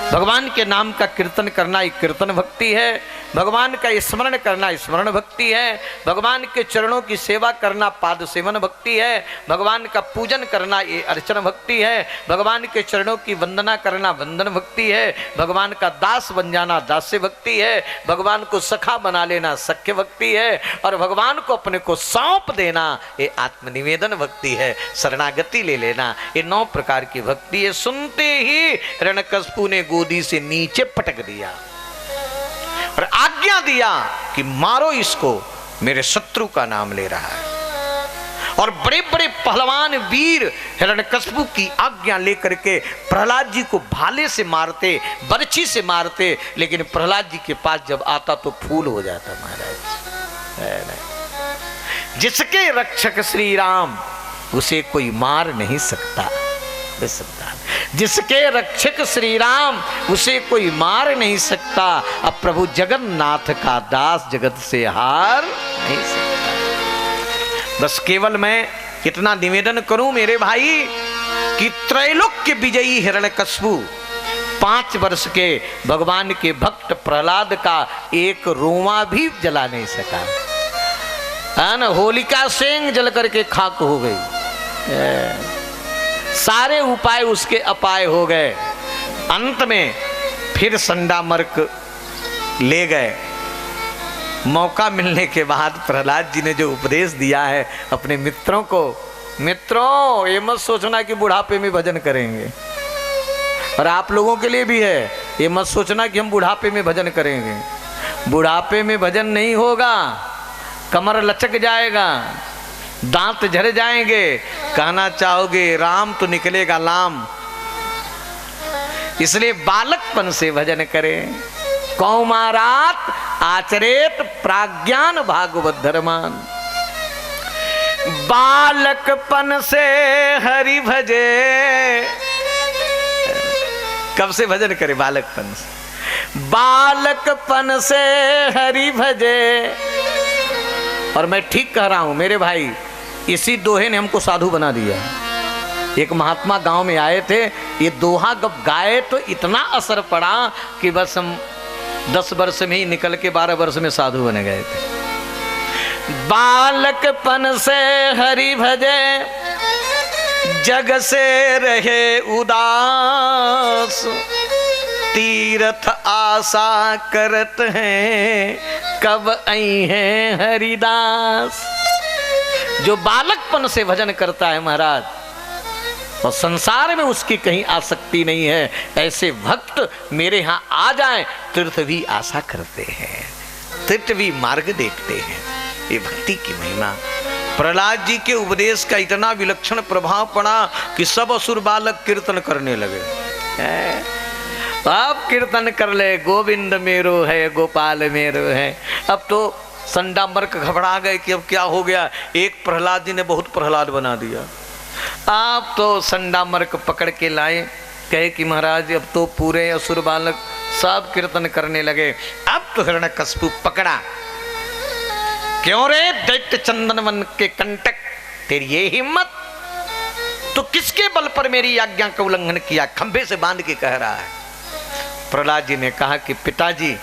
भगवान के नाम का कीर्तन करना ये कीर्तन भक्ति है, भगवान का स्मरण करना स्मरण भक्ति है, भगवान के चरणों की सेवा करना पाद सेवन भक्ति है, भगवान का पूजन करना ये अर्चन भक्ति है, भगवान के चरणों की वंदना करना वंदन भक्ति है, भगवान का दास बन जाना दास्य भक्ति है, भगवान को सखा बना लेना सख्य भक्ति है, और भगवान को अपने को सौंप देना ये आत्मनिवेदन भक्ति है, शरणागति ले लेना। ये 9 प्रकार की भक्ति है। सुनते ही हिरण्यकश्यप ने गोदी से नीचे पटक दिया और आज्ञा दिया कि मारो इसको, मेरे शत्रु का नाम ले रहा है। और बड़े बड़े पहलवान वीर हिरण्यकश्यप की आज्ञा लेकर के प्रहलाद जी को भाले से मारते, बर्छी से मारते, लेकिन प्रहलाद जी के पास जब आता तो फूल हो जाता महाराज। जिसके रक्षक श्री राम उसे कोई मार नहीं सकता। जिसके रक्षक श्री राम उसे कोई मार नहीं सकता। अब प्रभु जगन्नाथ का दास जगत से हार नहीं सकता। बस केवल मैं इतना निवेदन करूं मेरे भाई कि त्रैलोक्य विजयी हिरण्यकश्यपु 5 वर्ष के भगवान के भक्त प्रहलाद का एक रोमा भी जला नहीं सका, है ना। होलिका सेंग जल करके खाक हो गई, सारे उपाय उसके अपाय हो गए। अंत में फिर संडामर्क ले गए। मौका मिलने के बाद प्रहलाद जी ने जो उपदेश दिया है अपने मित्रों को, मित्रों ये मत सोचना कि बुढ़ापे में भजन करेंगे, और आप लोगों के लिए भी है, ये मत सोचना कि हम बुढ़ापे में भजन करेंगे। बुढ़ापे में भजन नहीं होगा, कमर लचक जाएगा, दांत झड़ जाएंगे, कहना चाहोगे राम तो निकलेगा लाम। इसलिए बालकपन से भजन करें। कौमारात आचरेत प्राज्ञान भागवत धर्मान। बालकपन से हरि भजे। कब से भजन करे? बालकपन से। बालकपन से हरि भजे। और मैं ठीक कह रहा हूं मेरे भाई, इसी दोहे ने हमको साधु बना दिया। एक महात्मा गांव में आए थे, ये दोहा जब गाए तो इतना असर पड़ा कि बस हम 10 वर्ष में ही निकल के 12 वर्ष में साधु बने गए थे। बालकपन से हरि भजे, जग से रहे उदास, तीर्थ आशा करत हैं, कब आई हैं हरिदास। जो बालकपन से भजन करता है महाराज, और संसार में उसकी कहीं आसक्ति नहीं है, ऐसे भक्त मेरे यहाँ आ जाएं, तीर्थ भी आशा करते हैं, तीर्थ भी मार्ग देखते हैं। ये भक्ति की महिमा। प्रहलाद जी के उपदेश का इतना विलक्षण प्रभाव पड़ा कि सब असुर बालक कीर्तन करने लगे। अब कीर्तन कर ले, गोविंद मेरो है, गोपाल मेरो है। अब तो संडामर्क घबरा गए कि अब क्या हो गया। एक प्रहलाद जी ने बहुत प्रहलाद बना दिया। आप तो संडामर्क पकड़ के लाए, कहे कि महाराज अब तो पूरे असुर बालक सब कीर्तन करने लगे। अब तो हिरण्यकश्यपु पकड़ा। क्यों रे दैत्य चंदन वन के कंटक, तेरी ये हिम्मत, तो किसके बल पर मेरी आज्ञा का उल्लंघन किया? खंभे से बांध के कह रहा है। प्रहलाद जी ने कहा कि पिताजी,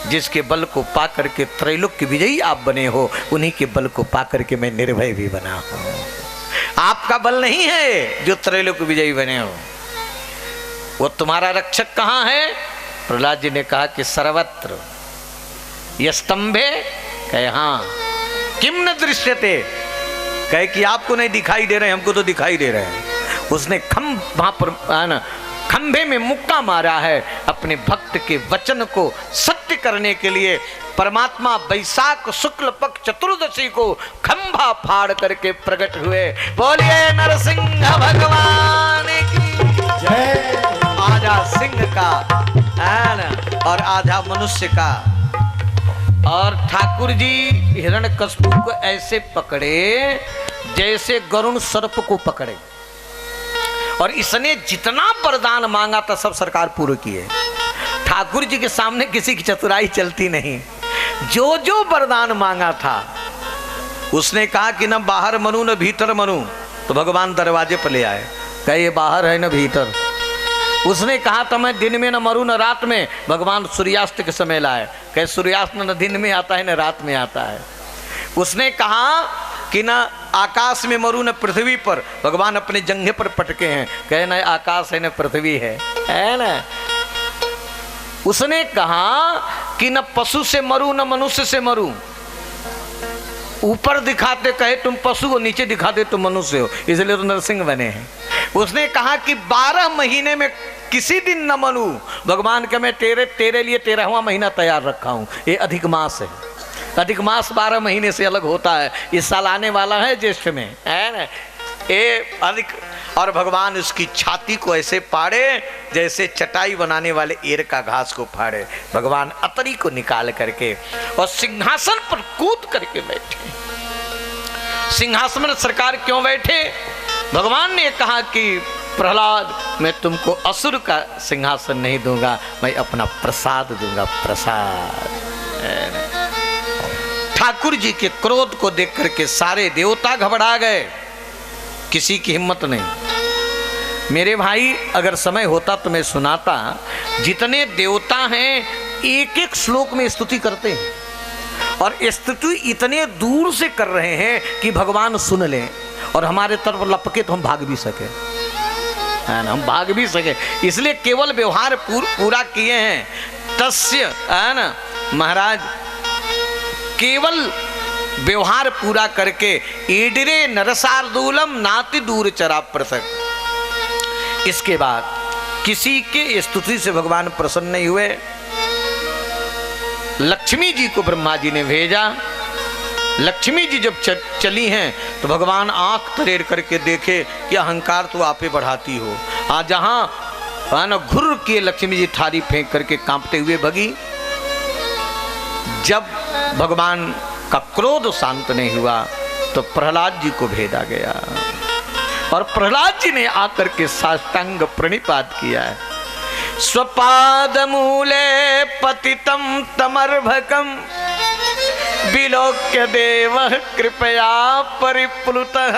जिसके बल को पाकर के त्रैलोक्य विजयी आप बने हो, उन्हीं के बल को पाकर के मैं निर्भय भी बना हूं। आपका बल नहीं है जो त्रैलोक्य विजयी बने हो। वो तुम्हारा रक्षक कहां है? प्रहलाद जी ने कहा कि सर्वत्र। ये स्तंभे? कहे हाँ। किम न दृश्यते? कहे कि आपको नहीं दिखाई दे रहे, हमको तो दिखाई दे रहे हैं। उसने वहां पर खंभे में मुक्का मारा है अपने भक्त के वचन को सत्य करने के लिए। परमात्मा वैशाख शुक्ल पक्ष चतुर्दशी को खंभा फाड़ करके प्रकट हुए। बोलिए नरसिंह भगवान की जय। आधा सिंह का और आधा मनुष्य का। और ठाकुर जी हिरण्यकश्यपु को ऐसे पकड़े जैसे गरुण सर्प को पकड़े, और इसने जितना वरदान मांगा था सब सरकार पूर्ण किए। ठाकुर जी के सामने किसी की चतुराई चलती नहीं। जो जो वरदान मांगा था, उसने कहा कि न बाहर मनु न भीतर मनु, तो भगवान दरवाजे पर ले आए, कहे ये बाहर है न भीतर। उसने कहा था मैं दिन में न मरू न रात में, भगवान सूर्यास्त के समय लाए, कहे सूर्यास्त न दिन में आता है न रात में आता है। उसने कहा कि न आकाश में मरू न पृथ्वी पर, भगवान अपने जंघे पर पटके हैं, कहे न आकाश है न पृथ्वी है ना। उसने कहा कि न पशु से मरू न मनुष्य से मरू, ऊपर दिखाते कहे तुम पशु हो, नीचे दिखाते तुम मनुष्य हो, इसलिए तो नरसिंह बने हैं। उसने कहा कि 12 महीने में किसी दिन न मनू, भगवान के मैं तेरे लिए 13वां महीना तैयार रखा हूं। ये अधिक मास है, अधिक मास 12 महीने से अलग होता है। इस साल आने वाला है ज्येष्ठ में, है ना। ये अधिक, और भगवान उसकी छाती को ऐसे फाड़े जैसे चटाई बनाने वाले एर का घास को फाड़े। भगवान अतरी को निकाल करके और सिंहासन पर कूद करके बैठे। सिंहासन में सरकार क्यों बैठे? भगवान ने कहा कि प्रहलाद, मैं तुमको असुर का सिंहासन नहीं दूंगा, मैं अपना प्रसाद दूंगा, प्रसाद। ठाकुर जी के क्रोध को देख करके सारे देवता घबरा गए, किसी की हिम्मत नहीं। मेरे भाई, अगर समय होता तो मैं सुनाता। जितने देवता हैं एक एक श्लोक में स्तुति करते हैं, और स्तुति इतने दूर से कर रहे हैं कि भगवान सुन लें और हमारे तरफ लपके तो हम भाग भी सके, है ना, हम भाग भी सके। इसलिए केवल व्यवहार पूरा किए हैं। तस्य, है ना महाराज, केवल व्यवहार पूरा करके ईडरे नरसार्दूलम नाति दूर चरा पृथक। इसके बाद किसी के स्तुति से भगवान प्रसन्न नहीं हुए। लक्ष्मी जी को ब्रह्मा जी ने भेजा। लक्ष्मी जी जब चली हैं तो भगवान आंख तरेर करके देखे कि अहंकार तो आपे बढ़ाती हो। आज जहां ना घुर के लक्ष्मी जी थाली फेंक करके कांपते हुए भगी। जब भगवान का क्रोध शांत नहीं हुआ तो प्रहलाद जी को भेजा गया, और प्रहलाद जी ने आकर के साष्टांग प्रणिपात किया है। स्वपाद मूले पतितम तमर्भकम विलोक्य देव कृपया परिप्लुतः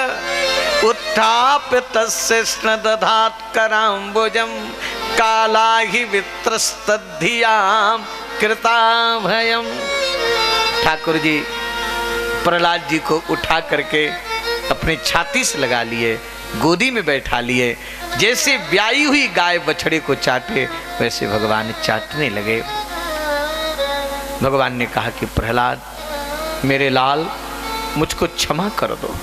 उत्थाप्य तस्य स्न दधात कराम्बुजम काला ही वित्रस्तधियाम कृता भयम। ठाकुर जी प्रहलाद जी को उठा करके अपनी छाती से लगा लिए, गोदी में बैठा लिए। जैसे ब्याई हुई गाय बछड़े को चाटे वैसे भगवान चाटने लगे। भगवान ने कहा कि प्रहलाद, मेरे लाल, मुझको क्षमा कर दो,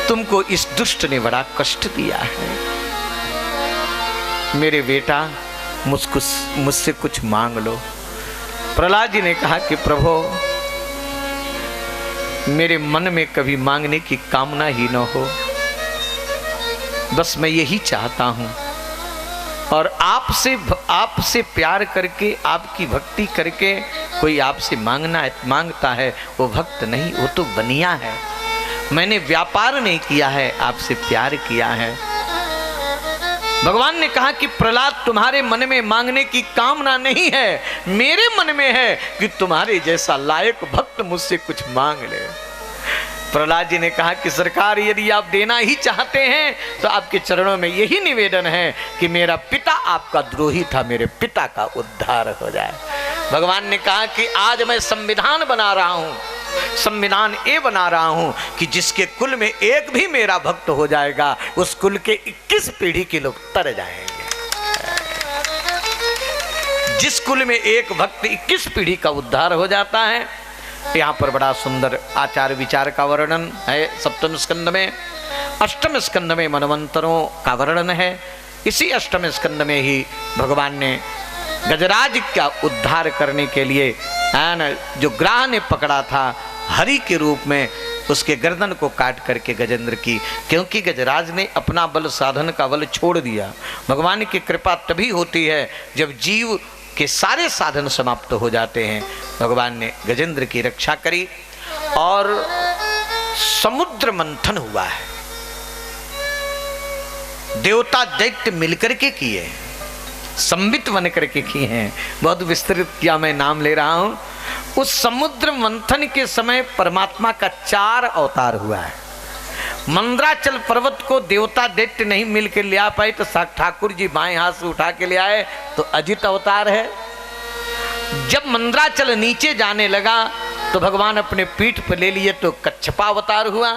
तुमको इस दुष्ट ने बड़ा कष्ट दिया है। मेरे बेटा, मुझसे कुछ मांग लो। प्रहलाद जी ने कहा कि प्रभु, मेरे मन में कभी मांगने की कामना ही न हो, बस मैं यही चाहता हूं। और आपसे प्यार करके, आपकी भक्ति करके कोई आपसे मांगता है वो भक्त नहीं, वो तो बनिया है। मैंने व्यापार नहीं किया है, आपसे प्यार किया है। भगवान ने कहा कि प्रहलाद, तुम्हारे मन में मांगने की कामना नहीं है, मेरे मन में है कि तुम्हारे जैसा लायक भक्त मुझसे कुछ मांग ले। प्रहलाद जी ने कहा कि सरकार, यदि आप देना ही चाहते हैं तो आपके चरणों में यही निवेदन है कि मेरा पिता आपका द्रोही था, मेरे पिता का उद्धार हो जाए। भगवान ने कहा कि आज मैं संविधान बना रहा हूं, संविधान ये बना रहा हूं कि जिसके कुल में एक भी मेरा भक्त हो जाएगा, उस कुल के 21 पीढ़ी के लोग तर जाएंगे। जिस कुल में एक भक्त 21 पीढ़ी का उद्धार हो जाता है। यहाँ पर बड़ा सुंदर आचार विचार का वर्णन है 7वें स्कंद में। 8वें स्कंद में मनवंतरों का वर्णन है। इसी 8वें स्कंद में ही भगवान ने गजराज का उद्धार करने के लिए जो ग्राह ने पकड़ा था हरि के रूप में, उसके गर्दन को काट करके गजेंद्र की, क्योंकि गजराज ने अपना बल साधन का बल छोड़ दिया। भगवान की कृपा तभी होती है जब जीव के सारे साधन समाप्त हो जाते हैं। भगवान ने गजेंद्र की रक्षा करी और समुद्र मंथन हुआ है। देवता दैत्य मिलकर के किए, संबित बन करके किए हैं। बहुत विस्तृत किया, मैं नाम ले रहा हूं। उस समुद्र मंथन के समय परमात्मा का 4 अवतार हुआ है। मंद्राचल पर्वत को देवता दैत्य नहीं मिलकर ले आ पाए तो ठाकुर जी बाएं हाथ से उठा के ले आए तो अजित अवतार है। जब मंद्राचल नीचे जाने लगा तो भगवान अपने पीठ पर ले लिए तो कच्छपा अवतार हुआ।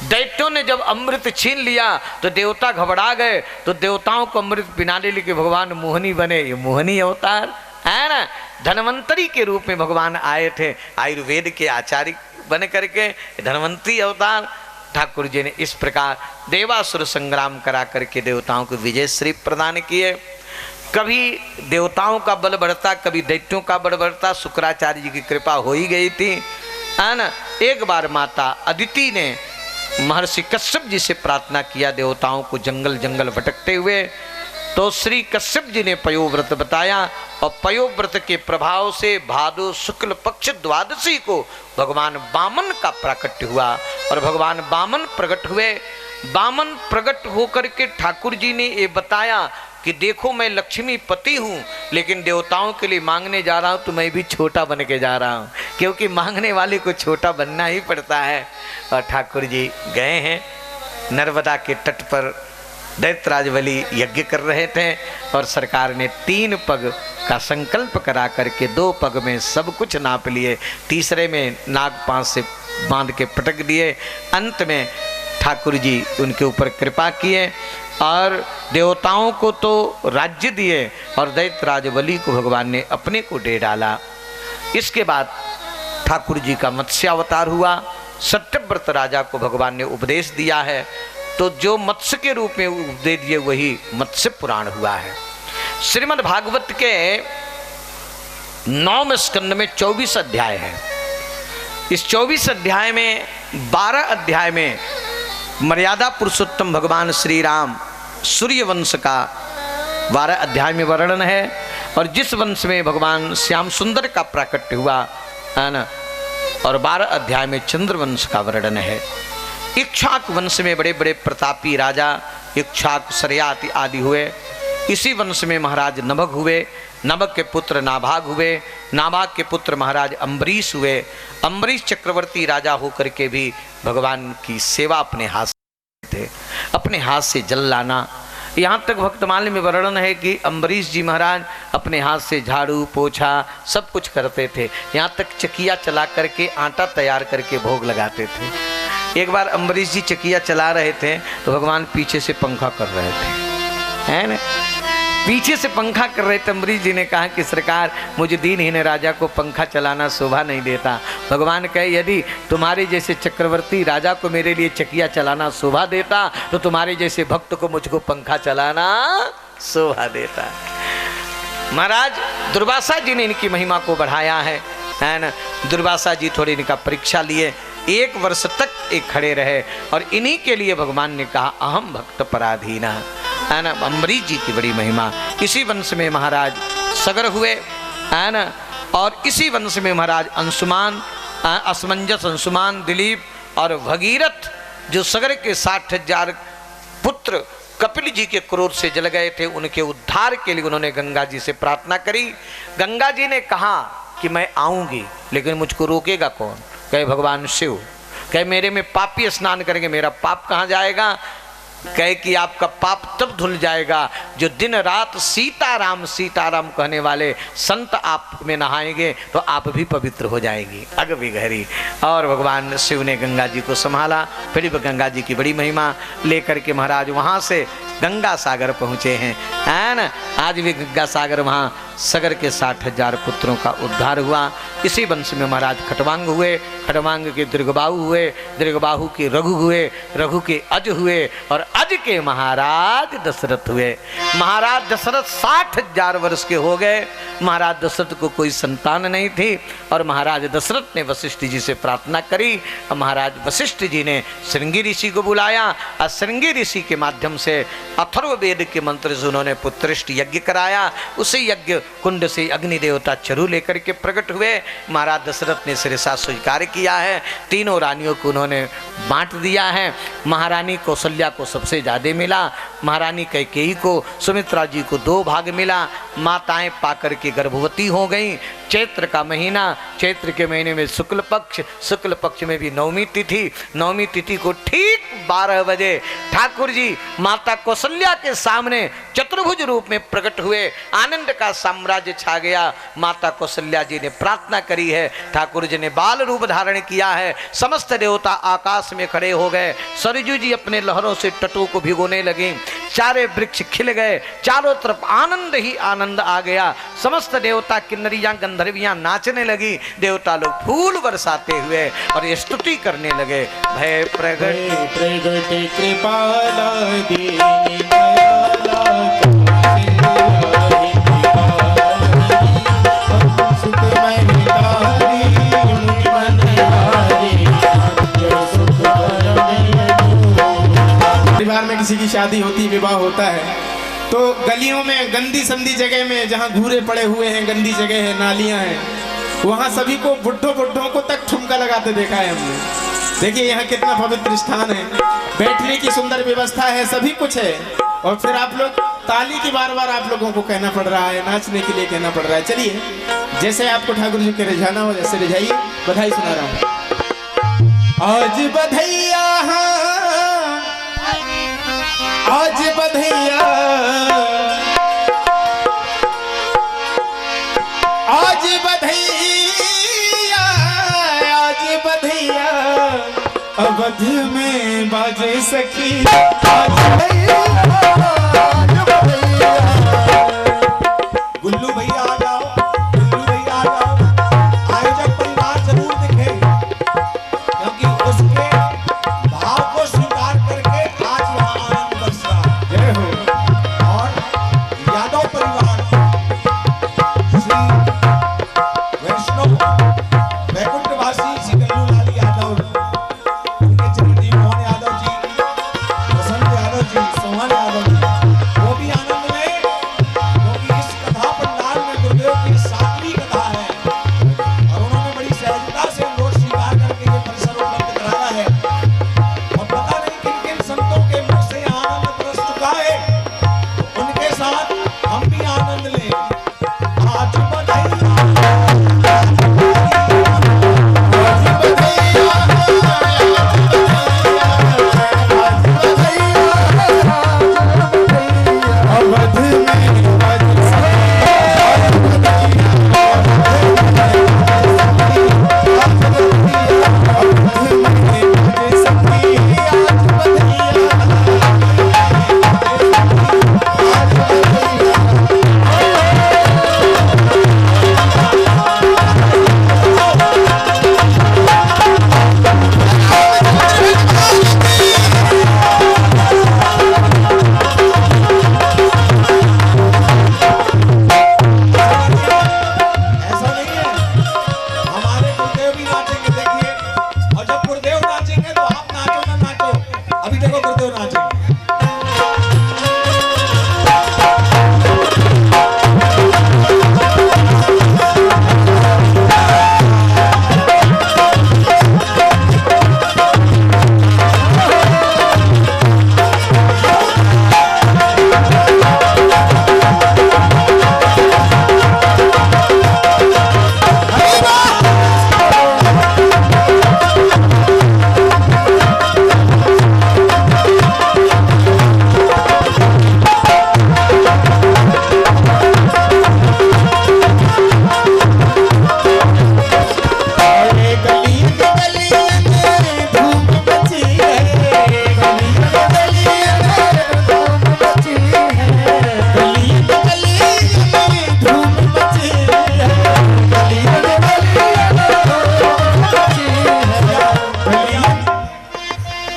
दैत्यों ने जब अमृत छीन लिया तो देवता घबरा गए, तो देवताओं को अमृत पिलाने लेके भगवान मोहनी बने, ये मोहनी अवतार है ना। धनवंतरी के रूप में भगवान आए थे, आयुर्वेद के आचार्य बन करके धनवंतरी अवतार। ठाकुर जी ने इस प्रकार देवासुर संग्राम करा करके देवताओं को विजय श्री प्रदान किए। कभी देवताओं का बल बढ़ता, कभी दैत्यों का बल बढ़ता। शुक्राचार्य जी की कृपा हो ही गई थी, है ना। एक बार माता अदिति ने महर्षि कश्यप जी से प्रार्थना किया देवताओं को जंगल जंगल भटकते हुए तो श्री कश्यप जी ने पयोव्रत बताया और पयोव्रत के प्रभाव से भादो शुक्ल पक्ष द्वादशी को भगवान वामन का प्राकट्य हुआ और भगवान वामन प्रकट हुए। वामन प्रकट होकर के ठाकुर जी ने ये बताया कि देखो मैं लक्ष्मी पति हूँ, लेकिन देवताओं के लिए मांगने जा रहा हूँ तो मैं भी छोटा बन के जा रहा हूँ, क्योंकि मांगने वाले को छोटा बनना ही पड़ता है। और ठाकुर जी गए हैं नर्मदा के तट पर, दैत्यराज बलि यज्ञ कर रहे थे और सरकार ने 3 पग का संकल्प करा करके 2 पग में सब कुछ नाप लिए, तीसरे में नागपाश से बांध के पटक दिए। अंत में ठाकुर जी उनके ऊपर कृपा किए और देवताओं को तो राज्य दिए और दैत्यराज बलि को भगवान ने अपने को दे डाला। इसके बाद ठाकुर जी का मत्स्य अवतार हुआ। सत्यव्रत राजा को भगवान ने उपदेश दिया है, तो जो मत्स्य के रूप में उपदेश दिए वही मत्स्य पुराण हुआ है। श्रीमद् भागवत के 9वें स्कंद में 24 अध्याय है। इस 24 अध्याय में 12 अध्याय में मर्यादा पुरुषोत्तम भगवान श्री राम सूर्य वंश का 12 अध्याय में वर्णन है और जिस वंश में भगवान श्याम सुंदर का प्राकट्य हुआ है ना, और 12 अध्याय में चंद्र वंश का वर्णन है। इक्ष्वाक वंश में बड़े बड़े प्रतापी राजा इक्ष्वाक सरयाति आदि हुए। इसी वंश में महाराज नभग हुए, नभग के पुत्र नाभाग हुए, नाभाग के पुत्र महाराज अम्बरीश हुए। अम्बरीश चक्रवर्ती राजा होकर के भी भगवान की सेवा अपने हाथ से थे, अपने हाथ से जल लाना। यहाँ तक भक्तमाल में वर्णन है कि अम्बरीश जी महाराज अपने हाथ से झाड़ू पोछा सब कुछ करते थे, यहाँ तक चकिया चला करके आटा तैयार करके भोग लगाते थे। एक बार अम्बरीश जी चकिया चला रहे थे तो भगवान पीछे से पंखा कर रहे थे, है ना, पीछे से पंखा कर रहे थे। अम्बरीश जी ने कहा कि सरकार मुझे दीनहीन राजा को पंखा चलाना शोभा नहीं देता। भगवान कहे यदि तुम्हारे जैसे चक्रवर्ती राजा को मेरे लिए चकिया चलाना शोभा देता तो तुम्हारे जैसे भक्त को मुझको पंखा चलाना शोभा देता। महाराज दुर्वासा जी ने इनकी महिमा को बढ़ाया है ना। दुर्वासा जी थोड़ी इनका परीक्षा लिए, 1 वर्ष तक एक खड़े रहे और इन्हीं के लिए भगवान ने कहा अहम भक्त पराधीना, है ना। अम्बरीश जी की बड़ी महिमा। इसी वंश में महाराज सगर हुए, है ना, और इसी वंश में महाराज अंशुमान, असमंजस अंशुमान, दिलीप और भगीरथ जो सगर के 60,000 पुत्र कपिल जी के क्रोध से जल गए थे, उनके उद्धार के लिए उन्होंने गंगा जी से प्रार्थना करी। गंगा जी ने कहा कि मैं आऊंगी, लेकिन मुझको रोकेगा कौन? कहे भगवान शिव। कहे मेरे में पापी स्नान करेंगे, मेरा पाप कहाँ जाएगा? कहे कि आपका पाप तब धुल जाएगा जो दिन रात सीताराम सीताराम कहने वाले संत आप में नहाएंगे तो आप भी पवित्र हो जाएंगी। अग विघरी। और भगवान शिव ने गंगा जी को संभाला। फिर भी गंगा जी की बड़ी महिमा लेकर के महाराज वहाँ से गंगा सागर पहुँचे हैं, है ना। आज भी गंगा सागर वहाँ सगर के 60,000 पुत्रों का उद्धार हुआ। इसी वंश में महाराज खटवांग हुए, खटवांग के दीर्घबाहु हुए, दीर्घबाहु के रघु हुए, रघु के अज हुए और अज के महाराज दशरथ हुए। महाराज दशरथ 60,000 वर्ष के हो गए। महाराज दशरथ को कोई संतान नहीं थी और महाराज दशरथ ने वशिष्ठ जी से प्रार्थना करी और महाराज वशिष्ठ जी ने श्रृंगी ऋषि को बुलाया और श्रृंगी ऋषि के माध्यम से अथर्व वेद के मंत्र से उन्होंने पुत्रिष्ट यज्ञ कराया। उसी यज्ञ कुंड से अग्नि देवता चरु लेकर के प्रकट हुए। महाराज दशरथ ने सिरसा स्वीकार किया है। 3 रानियों को उन्होंने बांट दिया है। महारानी कौशल्या को सबसे ज़्यादा मिला, महारानी कैकेयी को, सुमित्रा जी को 2 भाग मिला। माताएं पाकर के गर्भवती हो गईं। चैत्र का महीना, चैत्र के महीने में शुक्ल पक्ष में भी 9वीं तिथि, 9वीं तिथि को ठीक 12 बजे ठाकुर जी माता कौशल्या के सामने चतुर्भुज रूप में प्रकट हुए। आनंद का साम्राज्य छा गया। माता कौशल्या जी ने प्रार्थना करी है, ठाकुर जी ने बाल रूप धारण किया है। समस्त देवता आकाश में खड़े हो गए। सरजू जी अपने लहरों से तटों को भिगोने लगे। चारे वृक्ष खिल गए, चारों तरफ आनंद ही आनंद आ गया। समस्त देवता किन्नरियां गंधर्वियां नाचने लगी। देवता लोग फूल बरसाते हुए और ये स्तुति करने लगे। भय प्रगट कृपाला परिवार में किसी की शादी होती, विवाह होता है तो गलियों में गंदी संदी जगह में जहाँ घूरे पड़े हुए हैं, गंदी जगह है, नालियाँ हैं, वहाँ सभी को बुढ़ों को तक ठुमका लगाते देखा है हमने। देखिए यहाँ कितना पवित्र स्थान है, बैठने की सुंदर व्यवस्था है, सभी कुछ है, और फिर आप लोग ताली की बार बार आप लोगों को कहना पड़ रहा है, नाचने के लिए कहना पड़ रहा है। चलिए जैसे आपको ठाकुर जी के रिझाना हो वैसे रिझाइए। बधाई सुना रहा हूँ। आज बधैया, आज बधैया, आज बधैया, आज बधैया, अवध में बाजे सखी, आज बधैया, आज बधैया। गुल्लू भैया आ जाओ, गुल्लू भैया आ जाओ। आयोजक परिवार जरूर दिखे, क्योंकि उसके भाव को स्वीकार करके आज यहाँ आनंद बरस रहा है। जय हो। और यादव परिवार श्री वैष्णव वैकुंठवासी श्री कल्लूलाल यादव, उनके चिरंजीवी मोहन यादव जी, वसंत यादव जी, सोहन यादव जी, वो भी आनंद में, क्योंकि इस कथा पंडाल में गुरुदेव की 7वीं कथा है और उन्होंने बड़ी सहजता से अनुरोध स्वीकार करके ये परिसर उपलब्ध कराया है। और पता नहीं किन किन संतों के मुख से आनंद बरस चुका है, उनके साथ हम भी आनंद लें। आज बधाई,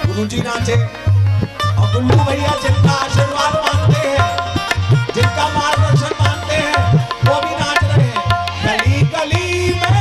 गुरुजी नाचे और गुल्लू भैया जिनका आशीर्वाद मांगते हैं, जिनका मार्गदर्शन मांगते हैं, वो भी नाच रहे हैं। गली गली में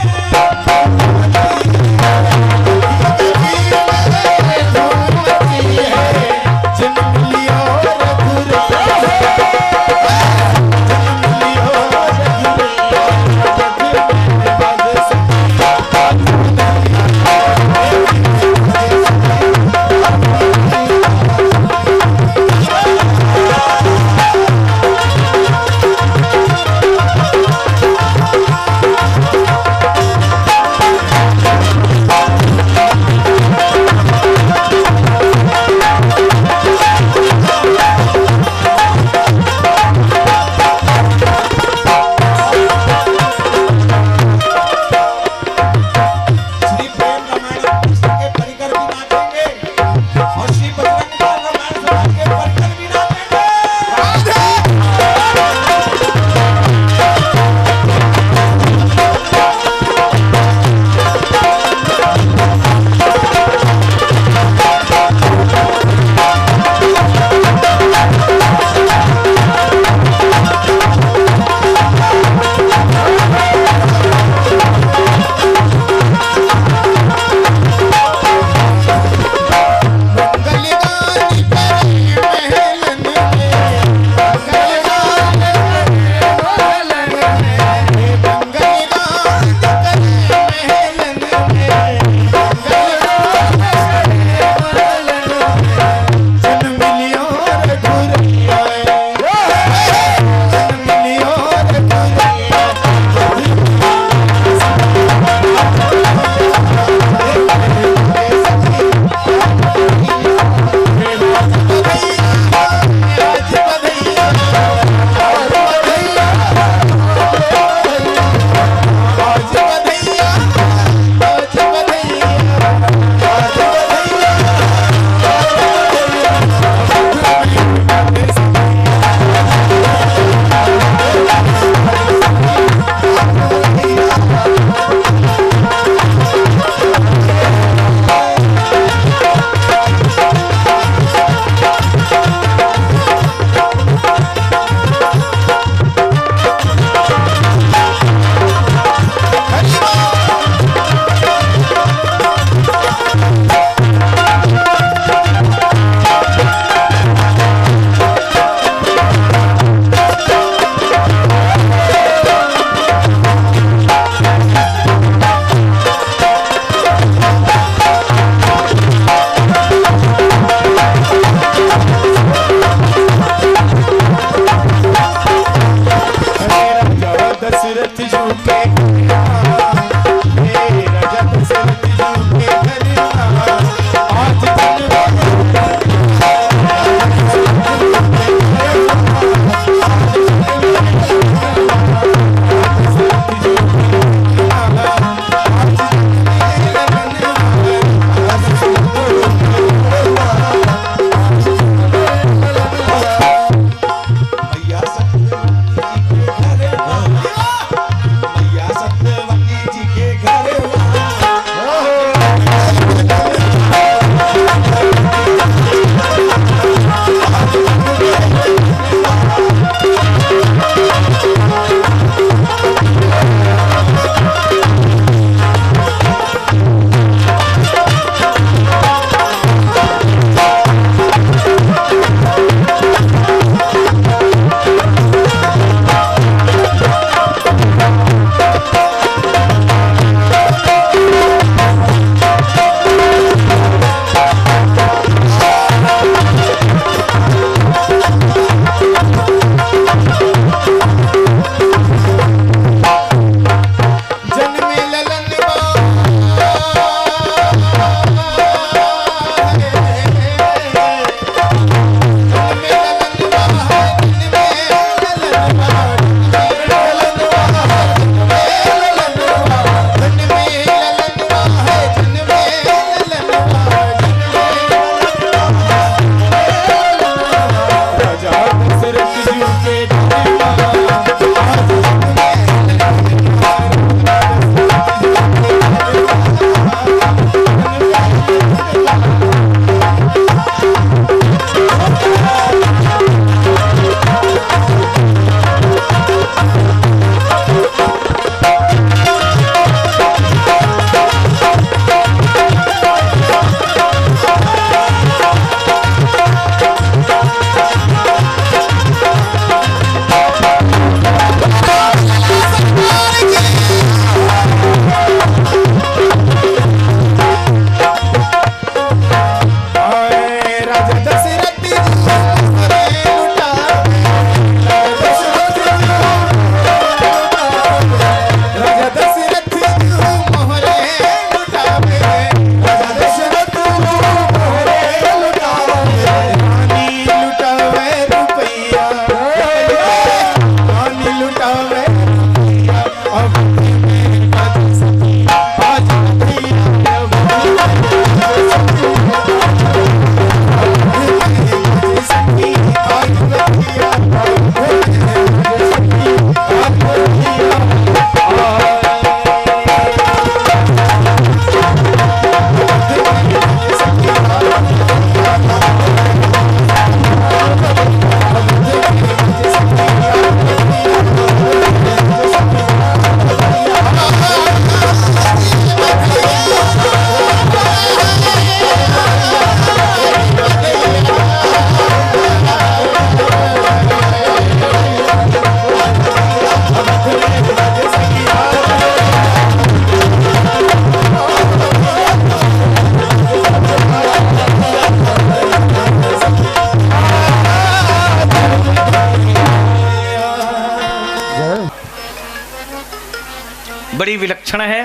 बड़ी विलक्षण है।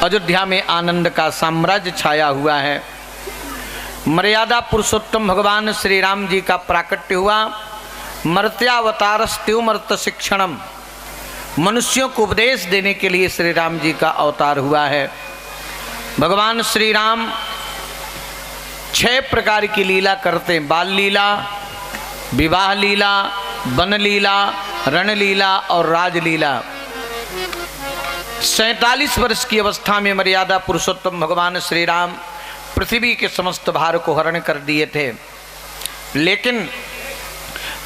अयोध्या में आनंद का साम्राज्य छाया हुआ है। मर्यादा पुरुषोत्तम भगवान श्री राम जी का प्राकट्य हुआ। मर्त्यावतारस्त्यो मर्त शिक्षणम, मनुष्यों को उपदेश देने के लिए श्री राम जी का अवतार हुआ है। भगवान श्री राम 6 प्रकार की लीला करते हैं। बाल लीला, विवाह लीला, वन लीला, रण लीला और राजलीला। 47 वर्ष की अवस्था में मर्यादा पुरुषोत्तम भगवान श्री राम पृथ्वी के समस्त भार को हरण कर दिए थे। लेकिन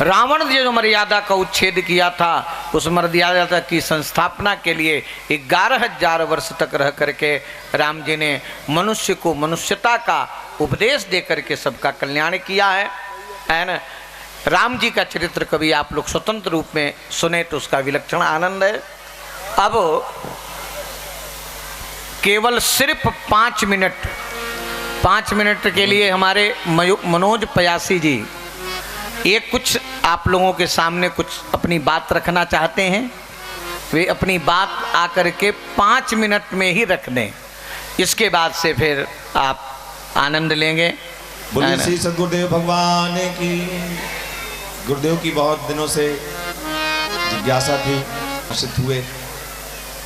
रावण ने जो मर्यादा का उच्छेद किया था, उस मर्यादा की संस्थापना के लिए 11,000 वर्ष तक रह करके राम जी ने मनुष्य को मनुष्यता का उपदेश दे करके सबका कल्याण किया है ना। राम जी का चरित्र कभी आप लोग स्वतंत्र रूप में सुने तो उसका विलक्षण आनंद है। अब केवल सिर्फ 5 मिनट के लिए हमारे मनोज पयासी जी ये कुछ आप लोगों के सामने कुछ अपनी बात रखना चाहते हैं। वे अपनी बात आकर के 5 मिनट में ही रख दें, इसके बाद से फिर आप आनंद लेंगे। बोलिए श्री सद्गुरुदेव भगवान की। गुरुदेव की बहुत दिनों से जिज्ञासा थी, आश्रित हुए।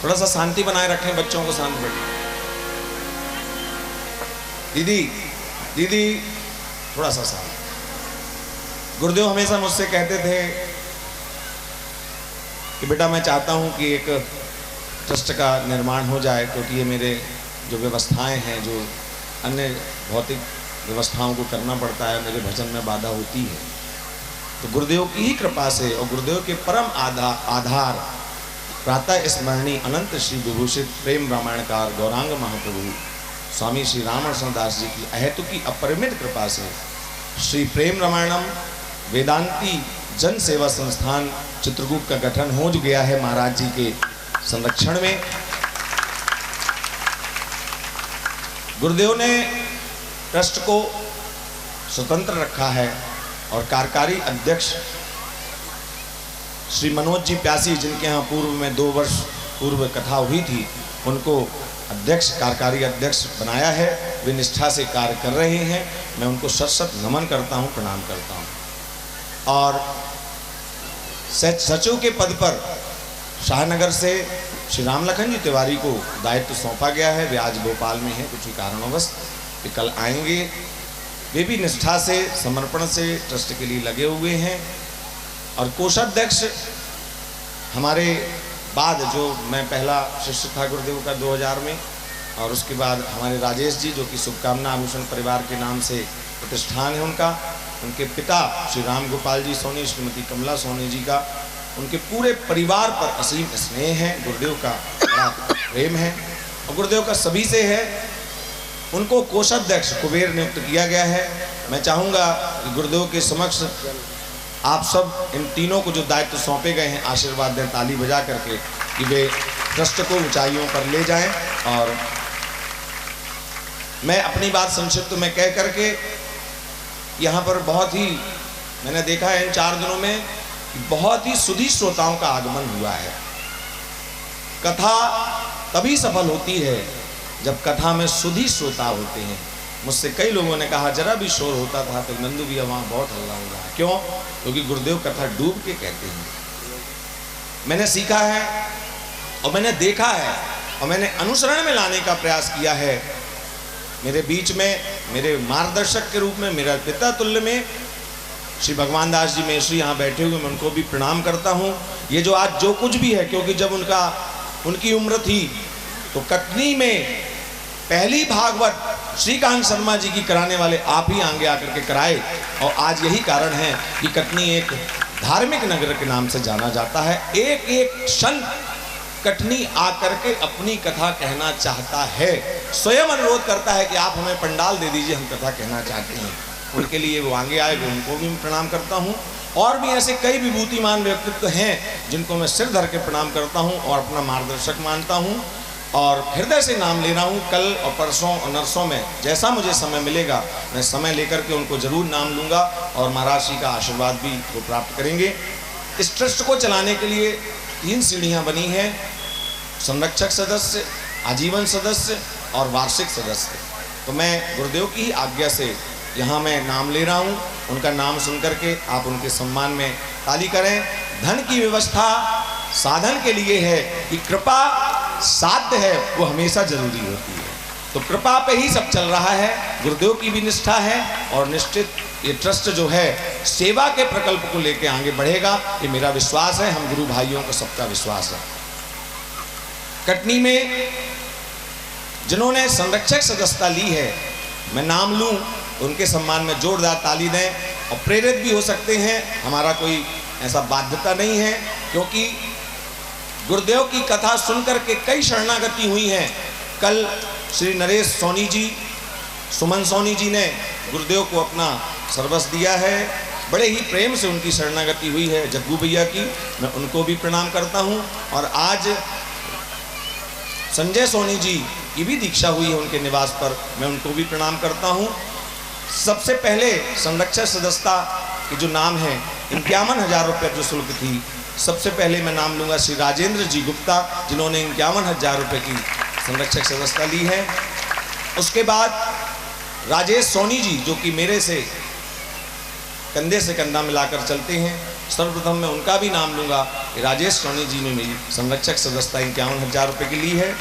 थोड़ा सा शांति बनाए रखें, बच्चों को शांत बैठे। दीदी थोड़ा सा शांत। गुरुदेव हमेशा मुझसे कहते थे कि बेटा मैं चाहता हूं कि एक ट्रस्ट का निर्माण हो जाए, क्योंकि ये मेरे जो व्यवस्थाएं हैं, जो अन्य भौतिक व्यवस्थाओं को करना पड़ता है, मेरे भजन में बाधा होती है। तो गुरुदेव की ही कृपा से और गुरुदेव के परम आधार प्रातः स्मरणीय अनंत श्री विभूषित प्रेम रामायणकार गौरांग महाप्रभु स्वामी श्री रामकृष्ण दास जी की अहेतु की अपरिमित कृपा से श्री प्रेम रामायणम वेदांती जन सेवा संस्थान चित्रकूट का गठन हो गया है महाराज जी के संरक्षण में। गुरुदेव ने ट्रस्ट को स्वतंत्र रखा है और कार्यकारी अध्यक्ष श्री मनोज जी प्यासी, जिनके यहाँ पूर्व में 2 वर्ष पूर्व कथा हुई थी, उनको अध्यक्ष कार्यकारी अध्यक्ष बनाया है। वे निष्ठा से कार्य कर रहे हैं। मैं उनको सत नमन करता हूँ, प्रणाम करता हूँ। और सचिव के पद पर शाहनगर से श्री राम लखन जी तिवारी को दायित्व सौंपा गया है। वे आज भोपाल में हैं कुछ कारणवश, वे कल आएंगे। वे भी निष्ठा से समर्पण से ट्रस्ट के लिए लगे हुए हैं। और कोषाध्यक्ष हमारे बाद, जो मैं पहला शिष्य था गुरुदेव का 2000 में, और उसके बाद हमारे राजेश जी, जो कि शुभकामना आभूषण परिवार के नाम से प्रतिष्ठान है उनका, उनके पिता श्री राम गोपाल जी सोनी, श्रीमती कमला सोनी जी का, उनके पूरे परिवार पर असीम स्नेह है, गुरुदेव का बड़ा प्रेम है और गुरुदेव का सभी से है। उनको कोषाध्यक्ष कुबेर नियुक्त किया गया है। मैं चाहूँगा कि गुरुदेव के समक्ष आप सब इन तीनों को जो दायित्व सौंपे गए हैं आशीर्वाद दें ताली बजा करके, कि वे ट्रस्ट को ऊंचाइयों पर ले जाएं। और मैं अपनी बात संक्षिप्त में कह करके, यहाँ पर बहुत ही मैंने देखा है इन 4 दिनों में बहुत ही सुधी श्रोताओं का आगमन हुआ है। कथा तभी सफल होती है जब कथा में सुधी श्रोता होते हैं। मुझसे कई लोगों ने कहा जरा भी शोर होता था तो नंदू भैया वहाँ बहुत हल्ला हो रहा है। क्यों? क्योंकि गुरुदेव कथा डूब के कहते हैं। मैंने सीखा है और मैंने देखा है और मैंने अनुसरण में लाने का प्रयास किया है। मेरे बीच में मेरे मार्गदर्शक के रूप में मेरा पिता तुल्य में श्री भगवान दास जी मेश्री यहाँ बैठे हुए, मैं उनको भी प्रणाम करता हूँ। ये जो आज जो कुछ भी है, क्योंकि जब उनकी उम्र थी तो कटनी में पहली भागवत श्रीकांत शर्मा जी की कराने वाले आप ही आगे आकर के कराए। और आज यही कारण है कि कटनी एक धार्मिक नगर के नाम से जाना जाता है। एक एक क्षण कटनी आकर के अपनी कथा कहना चाहता है, स्वयं अनुरोध करता है कि आप हमें पंडाल दे दीजिए, हम कथा कहना चाहते हैं। उनके लिए वो आगे आए, उनको भी मैं प्रणाम करता हूँ। और भी ऐसे कई विभूतिमान व्यक्तित्व हैं जिनको मैं सिर धर के प्रणाम करता हूँ और अपना मार्गदर्शक मानता हूँ और हृदय से नाम ले रहा हूँ। कल और परसों और नरसों में जैसा मुझे समय मिलेगा मैं समय लेकर के उनको जरूर नाम लूँगा और महाराज जी का आशीर्वाद भी वो प्राप्त करेंगे। इस ट्रस्ट को चलाने के लिए 3 सीढ़ियाँ बनी हैं। संरक्षक सदस्य, आजीवन सदस्य और वार्षिक सदस्य। तो मैं गुरुदेव की ही आज्ञा से यहाँ मैं नाम ले रहा हूँ। उनका नाम सुनकर के आप उनके सम्मान में ताली करें। धन की व्यवस्था साधन के लिए है कि कृपा साध्य है वो हमेशा जरूरी होती है। तो कृपा पे ही सब चल रहा है। गुरुदेव की भी निष्ठा है और निश्चित ये ट्रस्ट जो है सेवा के प्रकल्प को लेकर आगे बढ़ेगा, ये मेरा विश्वास है। हम गुरु भाइयों को सबका विश्वास है। कटनी में जिन्होंने संरक्षक सदस्यता ली है, मैं नाम लूं, उनके सम्मान में जोरदार ताली दें। और प्रेरित भी हो सकते हैं, हमारा कोई ऐसा बाध्यता नहीं है, क्योंकि गुरुदेव की कथा सुनकर के कई शरणागति हुई हैं। कल श्री नरेश सोनी जी, सुमन सोनी जी ने गुरुदेव को अपना सर्वस्व दिया है। बड़े ही प्रेम से उनकी शरणागति हुई है। जग्गू भैया की मैं उनको भी प्रणाम करता हूँ। और आज संजय सोनी जी की भी दीक्षा हुई है उनके निवास पर, मैं उनको भी प्रणाम करता हूँ। सबसे पहले संरक्षक सदस्यता के जो नाम है 51,000 रुपये जो शुल्क थी, सबसे पहले मैं नाम लूँगा श्री राजेंद्र जी गुप्ता, जिन्होंने 51,000 रुपये की संरक्षक सदस्यता ली है। उसके बाद राजेश सोनी जी, जो कि मेरे से कंधे से कंधा मिलाकर चलते हैं। सर्वप्रथम मैं उनका भी नाम लूँगा। राजेश सोनी जी ने मेरी संरक्षक सदस्यता 51,000 रुपये की ली है।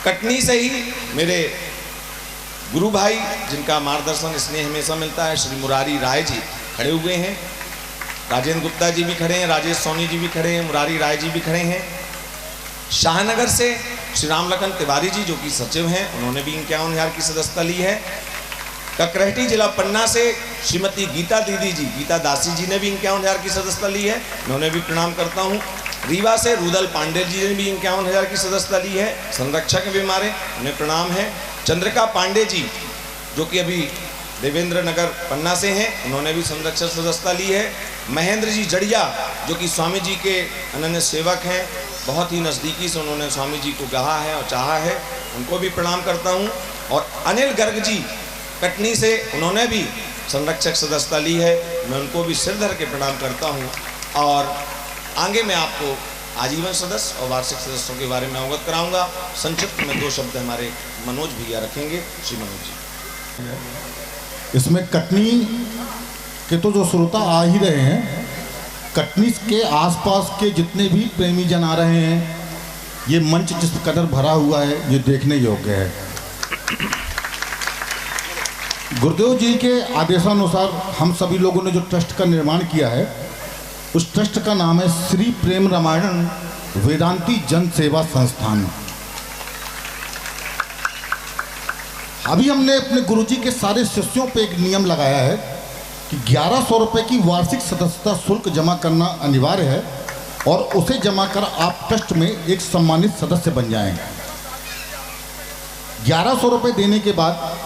कटनी से ही मेरे गुरु भाई, जिनका मार्गदर्शन स्नेह हमेशा मिलता है, श्री मुरारी राय जी खड़े हुए हैं। राजेंद्र गुप्ता जी भी खड़े हैं, राजेश सोनी जी भी खड़े हैं, मुरारी राय जी भी खड़े हैं। शाहनगर से श्री राम लखन तिवारी जी, जो कि सचिव हैं, उन्होंने भी 51,000 की सदस्यता ली है। ककरहटी जिला पन्ना से श्रीमती गीता दीदी जी, गीता दासी जी ने भी 51,000 की सदस्यता ली है, मैं उन्हें भी प्रणाम करता हूँ। रीवा से रुदल पांडे जी ने भी 51,000 की सदस्यता ली है, संरक्षक भी हमारे, उन्हें प्रणाम है। चंद्रिका पांडे जी, जो कि अभी देवेंद्र नगर पन्ना से हैं, उन्होंने भी संरक्षक सदस्यता ली है। महेंद्र जी जड़िया, जो कि स्वामी जी के अनन्य सेवक हैं, बहुत ही नज़दीकी से उन्होंने स्वामी जी को कहा है और चाहा है, उनको भी प्रणाम करता हूँ। और अनिल गर्ग जी कटनी से, उन्होंने भी संरक्षक सदस्यता ली है, मैं उनको भी सिर धर के प्रणाम करता हूँ। और आगे मैं आपको आजीवन सदस्य और वार्षिक सदस्यों के बारे में अवगत कराऊंगा। संक्षिप्त में 2 शब्द हमारे मनोज भैया रखेंगे। श्री मनोज जी। इसमें कटनी के तो जो श्रोता आ ही रहे हैं, कटनी के आसपास के जितने भी प्रेमी जन आ रहे हैं, ये मंच जिस कदर भरा हुआ है ये देखने योग्य है। गुरुदेव जी के आदेशानुसार हम सभी लोगों ने जो ट्रस्ट का निर्माण किया है, उस ट्रस्ट का नाम है श्री प्रेम रामायण वेदांती जन सेवा संस्थान। अभी हमने अपने गुरुजी के सारे शिष्यों पे एक नियम लगाया है कि 1100 रुपये की वार्षिक सदस्यता शुल्क जमा करना अनिवार्य है और उसे जमा कर आप ट्रस्ट में एक सम्मानित सदस्य बन जाएं। 1100 रुपये देने के बाद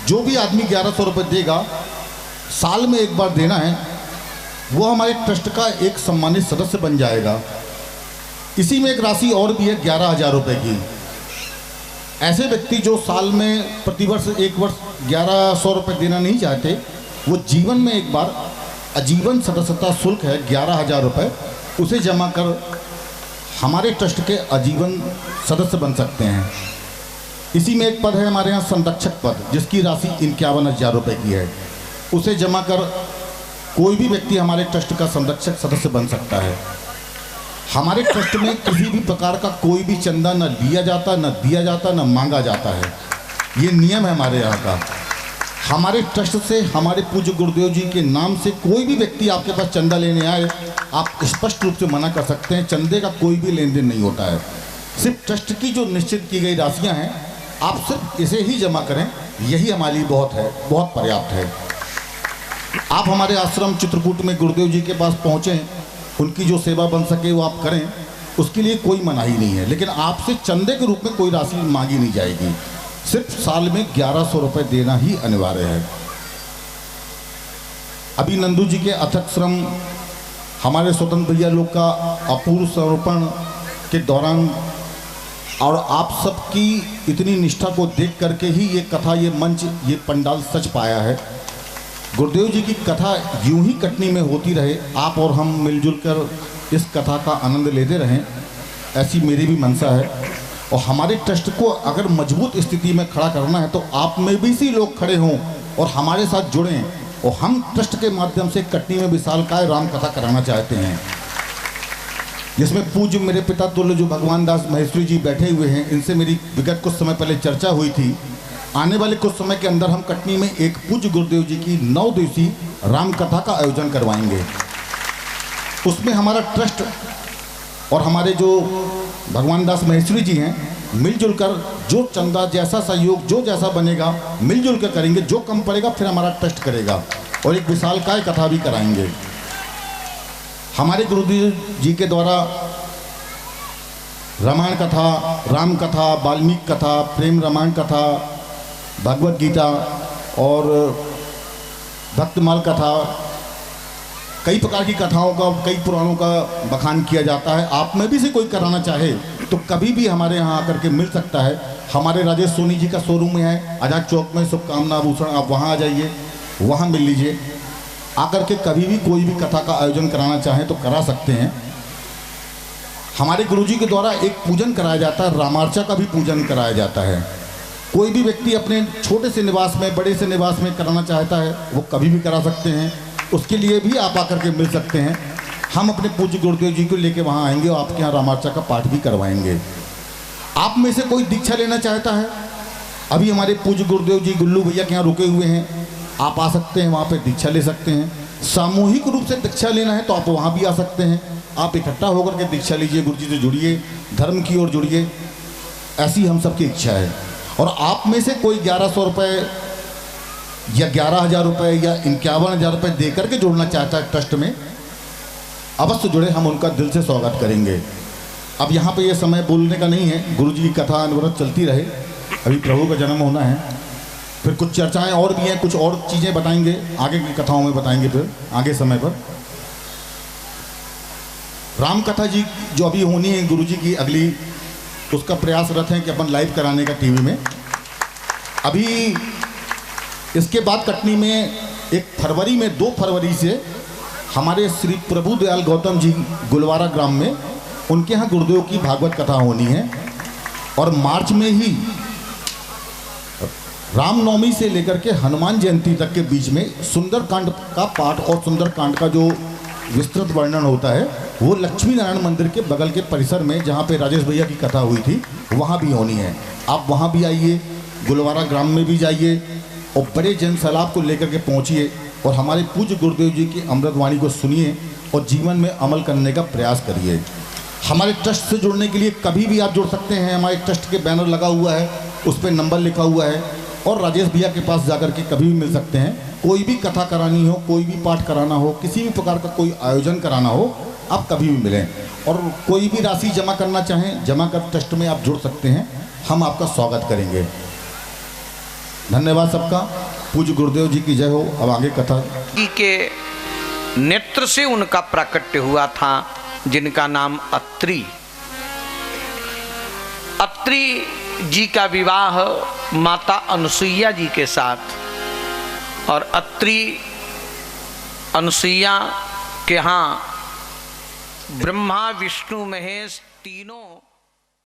जो भी आदमी 1100 रुपये देगा, साल में एक बार देना है, वो हमारे ट्रस्ट का एक सम्मानित सदस्य बन जाएगा। इसी में एक राशि और भी है 11,000 रुपये की। ऐसे व्यक्ति जो साल में प्रतिवर्ष एक वर्ष 1100 रुपये देना नहीं चाहते, वो जीवन में एक बार आजीवन सदस्यता शुल्क है 11,000 रुपये, उसे जमा कर हमारे ट्रस्ट के आजीवन सदस्य बन सकते हैं। इसी में एक पद है हमारे यहाँ संरक्षक पद, जिसकी राशि 51,000 रुपये की है। उसे जमा कर कोई भी व्यक्ति हमारे ट्रस्ट का संरक्षक सदस्य बन सकता है। हमारे ट्रस्ट में किसी भी प्रकार का कोई भी चंदा न लिया जाता, न दिया जाता, न मांगा जाता है। ये नियम है हमारे यहाँ का। हमारे ट्रस्ट से हमारे पूज्य गुरुदेव जी के नाम से कोई भी व्यक्ति आपके पास चंदा लेने आए, आप स्पष्ट रूप से मना कर सकते हैं। चंदे का कोई भी लेन देन नहीं होता है। सिर्फ ट्रस्ट की जो निश्चित की गई राशियाँ हैं, आप सिर्फ इसे ही जमा करें, यही हमारे लिए बहुत है, बहुत पर्याप्त है। आप हमारे आश्रम चित्रकूट में गुरुदेव जी के पास पहुँचें, उनकी जो सेवा बन सके वो आप करें, उसके लिए कोई मनाही नहीं है। लेकिन आपसे चंदे के रूप में कोई राशि मांगी नहीं जाएगी। सिर्फ साल में 1100 रुपये देना ही अनिवार्य है। अभी नंदू जी के अथक श्रम, हमारे स्वतंत्र भैया लोग का अपूर्व समर्पण के दौरान और आप सबकी इतनी निष्ठा को देख करके ही ये कथा, ये मंच, ये पंडाल सच पाया है। गुरुदेव जी की कथा यूं ही कटनी में होती रहे, आप और हम मिलजुल कर इस कथा का आनंद लेते रहें। ऐसी मेरी भी मंशा है। और हमारे ट्रस्ट को अगर मजबूत स्थिति में खड़ा करना है तो आप में भी सी लोग खड़े हों और हमारे साथ जुड़ें, और हम ट्रस्ट के माध्यम से कटनी में विशालकाय राम कथा कराना चाहते हैं, जिसमें पूज्य मेरे पिता तुल्य जो भगवान दास महेश्वरी जी बैठे हुए हैं, इनसे मेरी विगत कुछ समय पहले चर्चा हुई थी। आने वाले कुछ समय के अंदर हम कटनी में एक पूज्य गुरुदेव जी की 9 दिवसीय राम कथा का आयोजन करवाएंगे। उसमें हमारा ट्रस्ट और हमारे जो भगवान दास महेश्वरी जी हैं मिलजुल कर जो चंदा जैसा सहयोग जो जैसा बनेगा मिलजुल कर करेंगे, जो कम पड़ेगा फिर हमारा ट्रस्ट करेगा, और एक विशालकाय कथा भी कराएंगे। हमारे गुरुदेव जी के द्वारा रामायण कथा, राम कथा, वाल्मीकि कथा, प्रेम रामायण कथा, भगवत गीता और भक्तमाल कथा, कई प्रकार की कथाओं का, कई पुराणों का बखान किया जाता है। आप में भी से कोई कराना चाहे तो कभी भी हमारे यहाँ आकर के मिल सकता है। हमारे राजेश सोनी जी का शोरूम है आजाद चौक में, शुभकामना आभूषण, आप वहाँ आ जाइए, वहाँ मिल लीजिए। आकर के कभी भी कोई भी कथा का आयोजन कराना चाहें तो करा सकते हैं। हमारे गुरुजी के द्वारा एक पूजन कराया जाता है, रामार्चा का भी पूजन कराया जाता है। कोई भी व्यक्ति अपने छोटे से निवास में, बड़े से निवास में कराना चाहता है वो कभी भी करा सकते हैं। उसके लिए भी आप आकर के मिल सकते हैं। हम अपने पूज्य गुरुदेव जी को लेके वहाँ आएंगे और आपके यहाँ रामार्चा का पाठ भी करवाएंगे। आप में से कोई दीक्षा लेना चाहता है, अभी हमारे पूज्य गुरुदेव जी गुल्लू भैया के यहाँ रुके हुए हैं, आप आ सकते हैं, वहाँ पे दीक्षा ले सकते हैं। सामूहिक रूप से दीक्षा लेना है तो आप वहाँ भी आ सकते हैं। आप इकट्ठा होकर के दीक्षा लीजिए, गुरु जी से जुड़िए, धर्म की ओर जुड़िए, ऐसी हम सबकी इच्छा है। और आप में से कोई 1100 रुपये या 11,000 रुपये या 51,000 रुपये दे करके जुड़ना चाहता है ट्रस्ट में, अवश्य जुड़े, हम उनका दिल से स्वागत करेंगे। अब यहाँ पे ये समय बोलने का नहीं है, गुरु जी की कथा अनवरत चलती रहे, अभी प्रभु का जन्म होना है, फिर कुछ चर्चाएं और भी हैं, कुछ और चीज़ें बताएंगे, आगे की कथाओं में बताएंगे फिर आगे समय पर। राम कथा जी जो अभी होनी है गुरु जी की अगली, उसका प्रयासरत है कि अपन लाइव कराने का टीवी में। अभी इसके बाद कटनी में 1 फरवरी में 2 फरवरी से हमारे श्री प्रभु दयाल गौतम जी गुलवारा ग्राम में उनके यहाँ गुरुदेव की भागवत कथा होनी है। और मार्च में ही रामनवमी से लेकर के हनुमान जयंती तक के बीच में सुंदरकांड का पाठ और सुंदरकांड का जो विस्तृत वर्णन होता है वो लक्ष्मी नारायण मंदिर के बगल के परिसर में, जहाँ पे राजेश भैया की कथा हुई थी, वहाँ भी होनी है। आप वहाँ भी आइए, गुलवारा ग्राम में भी जाइए और बड़े जन सैलाब को लेकर के पहुँचिए और हमारे पूज्य गुरुदेव जी की अमृतवाणी को सुनिए और जीवन में अमल करने का प्रयास करिए। हमारे ट्रस्ट से जुड़ने के लिए कभी भी आप जुड़ सकते हैं। हमारे ट्रस्ट के बैनर लगा हुआ है, उस पर नंबर लिखा हुआ है, और राजेश भैया के पास जाकर के कभी भी मिल सकते हैं। कोई भी कथा करानी हो, कोई भी पाठ कराना हो, किसी भी प्रकार का कोई आयोजन कराना हो, आप कभी भी मिलें। और कोई भी राशि जमा करना चाहें, जमा कर ट्रस्ट में आप जुड़ सकते हैं, हम आपका स्वागत करेंगे। धन्यवाद सबका। पूज्य गुरुदेव जी की जय हो। अब आगे कथा के नेत्र से उनका प्राकट्य हुआ था, जिनका नाम अत्रि। अत्रि जी का विवाह माता अनुसुईया जी के साथ, और अत्रि अनुसुईया के यहाँ ब्रह्मा विष्णु महेश तीनों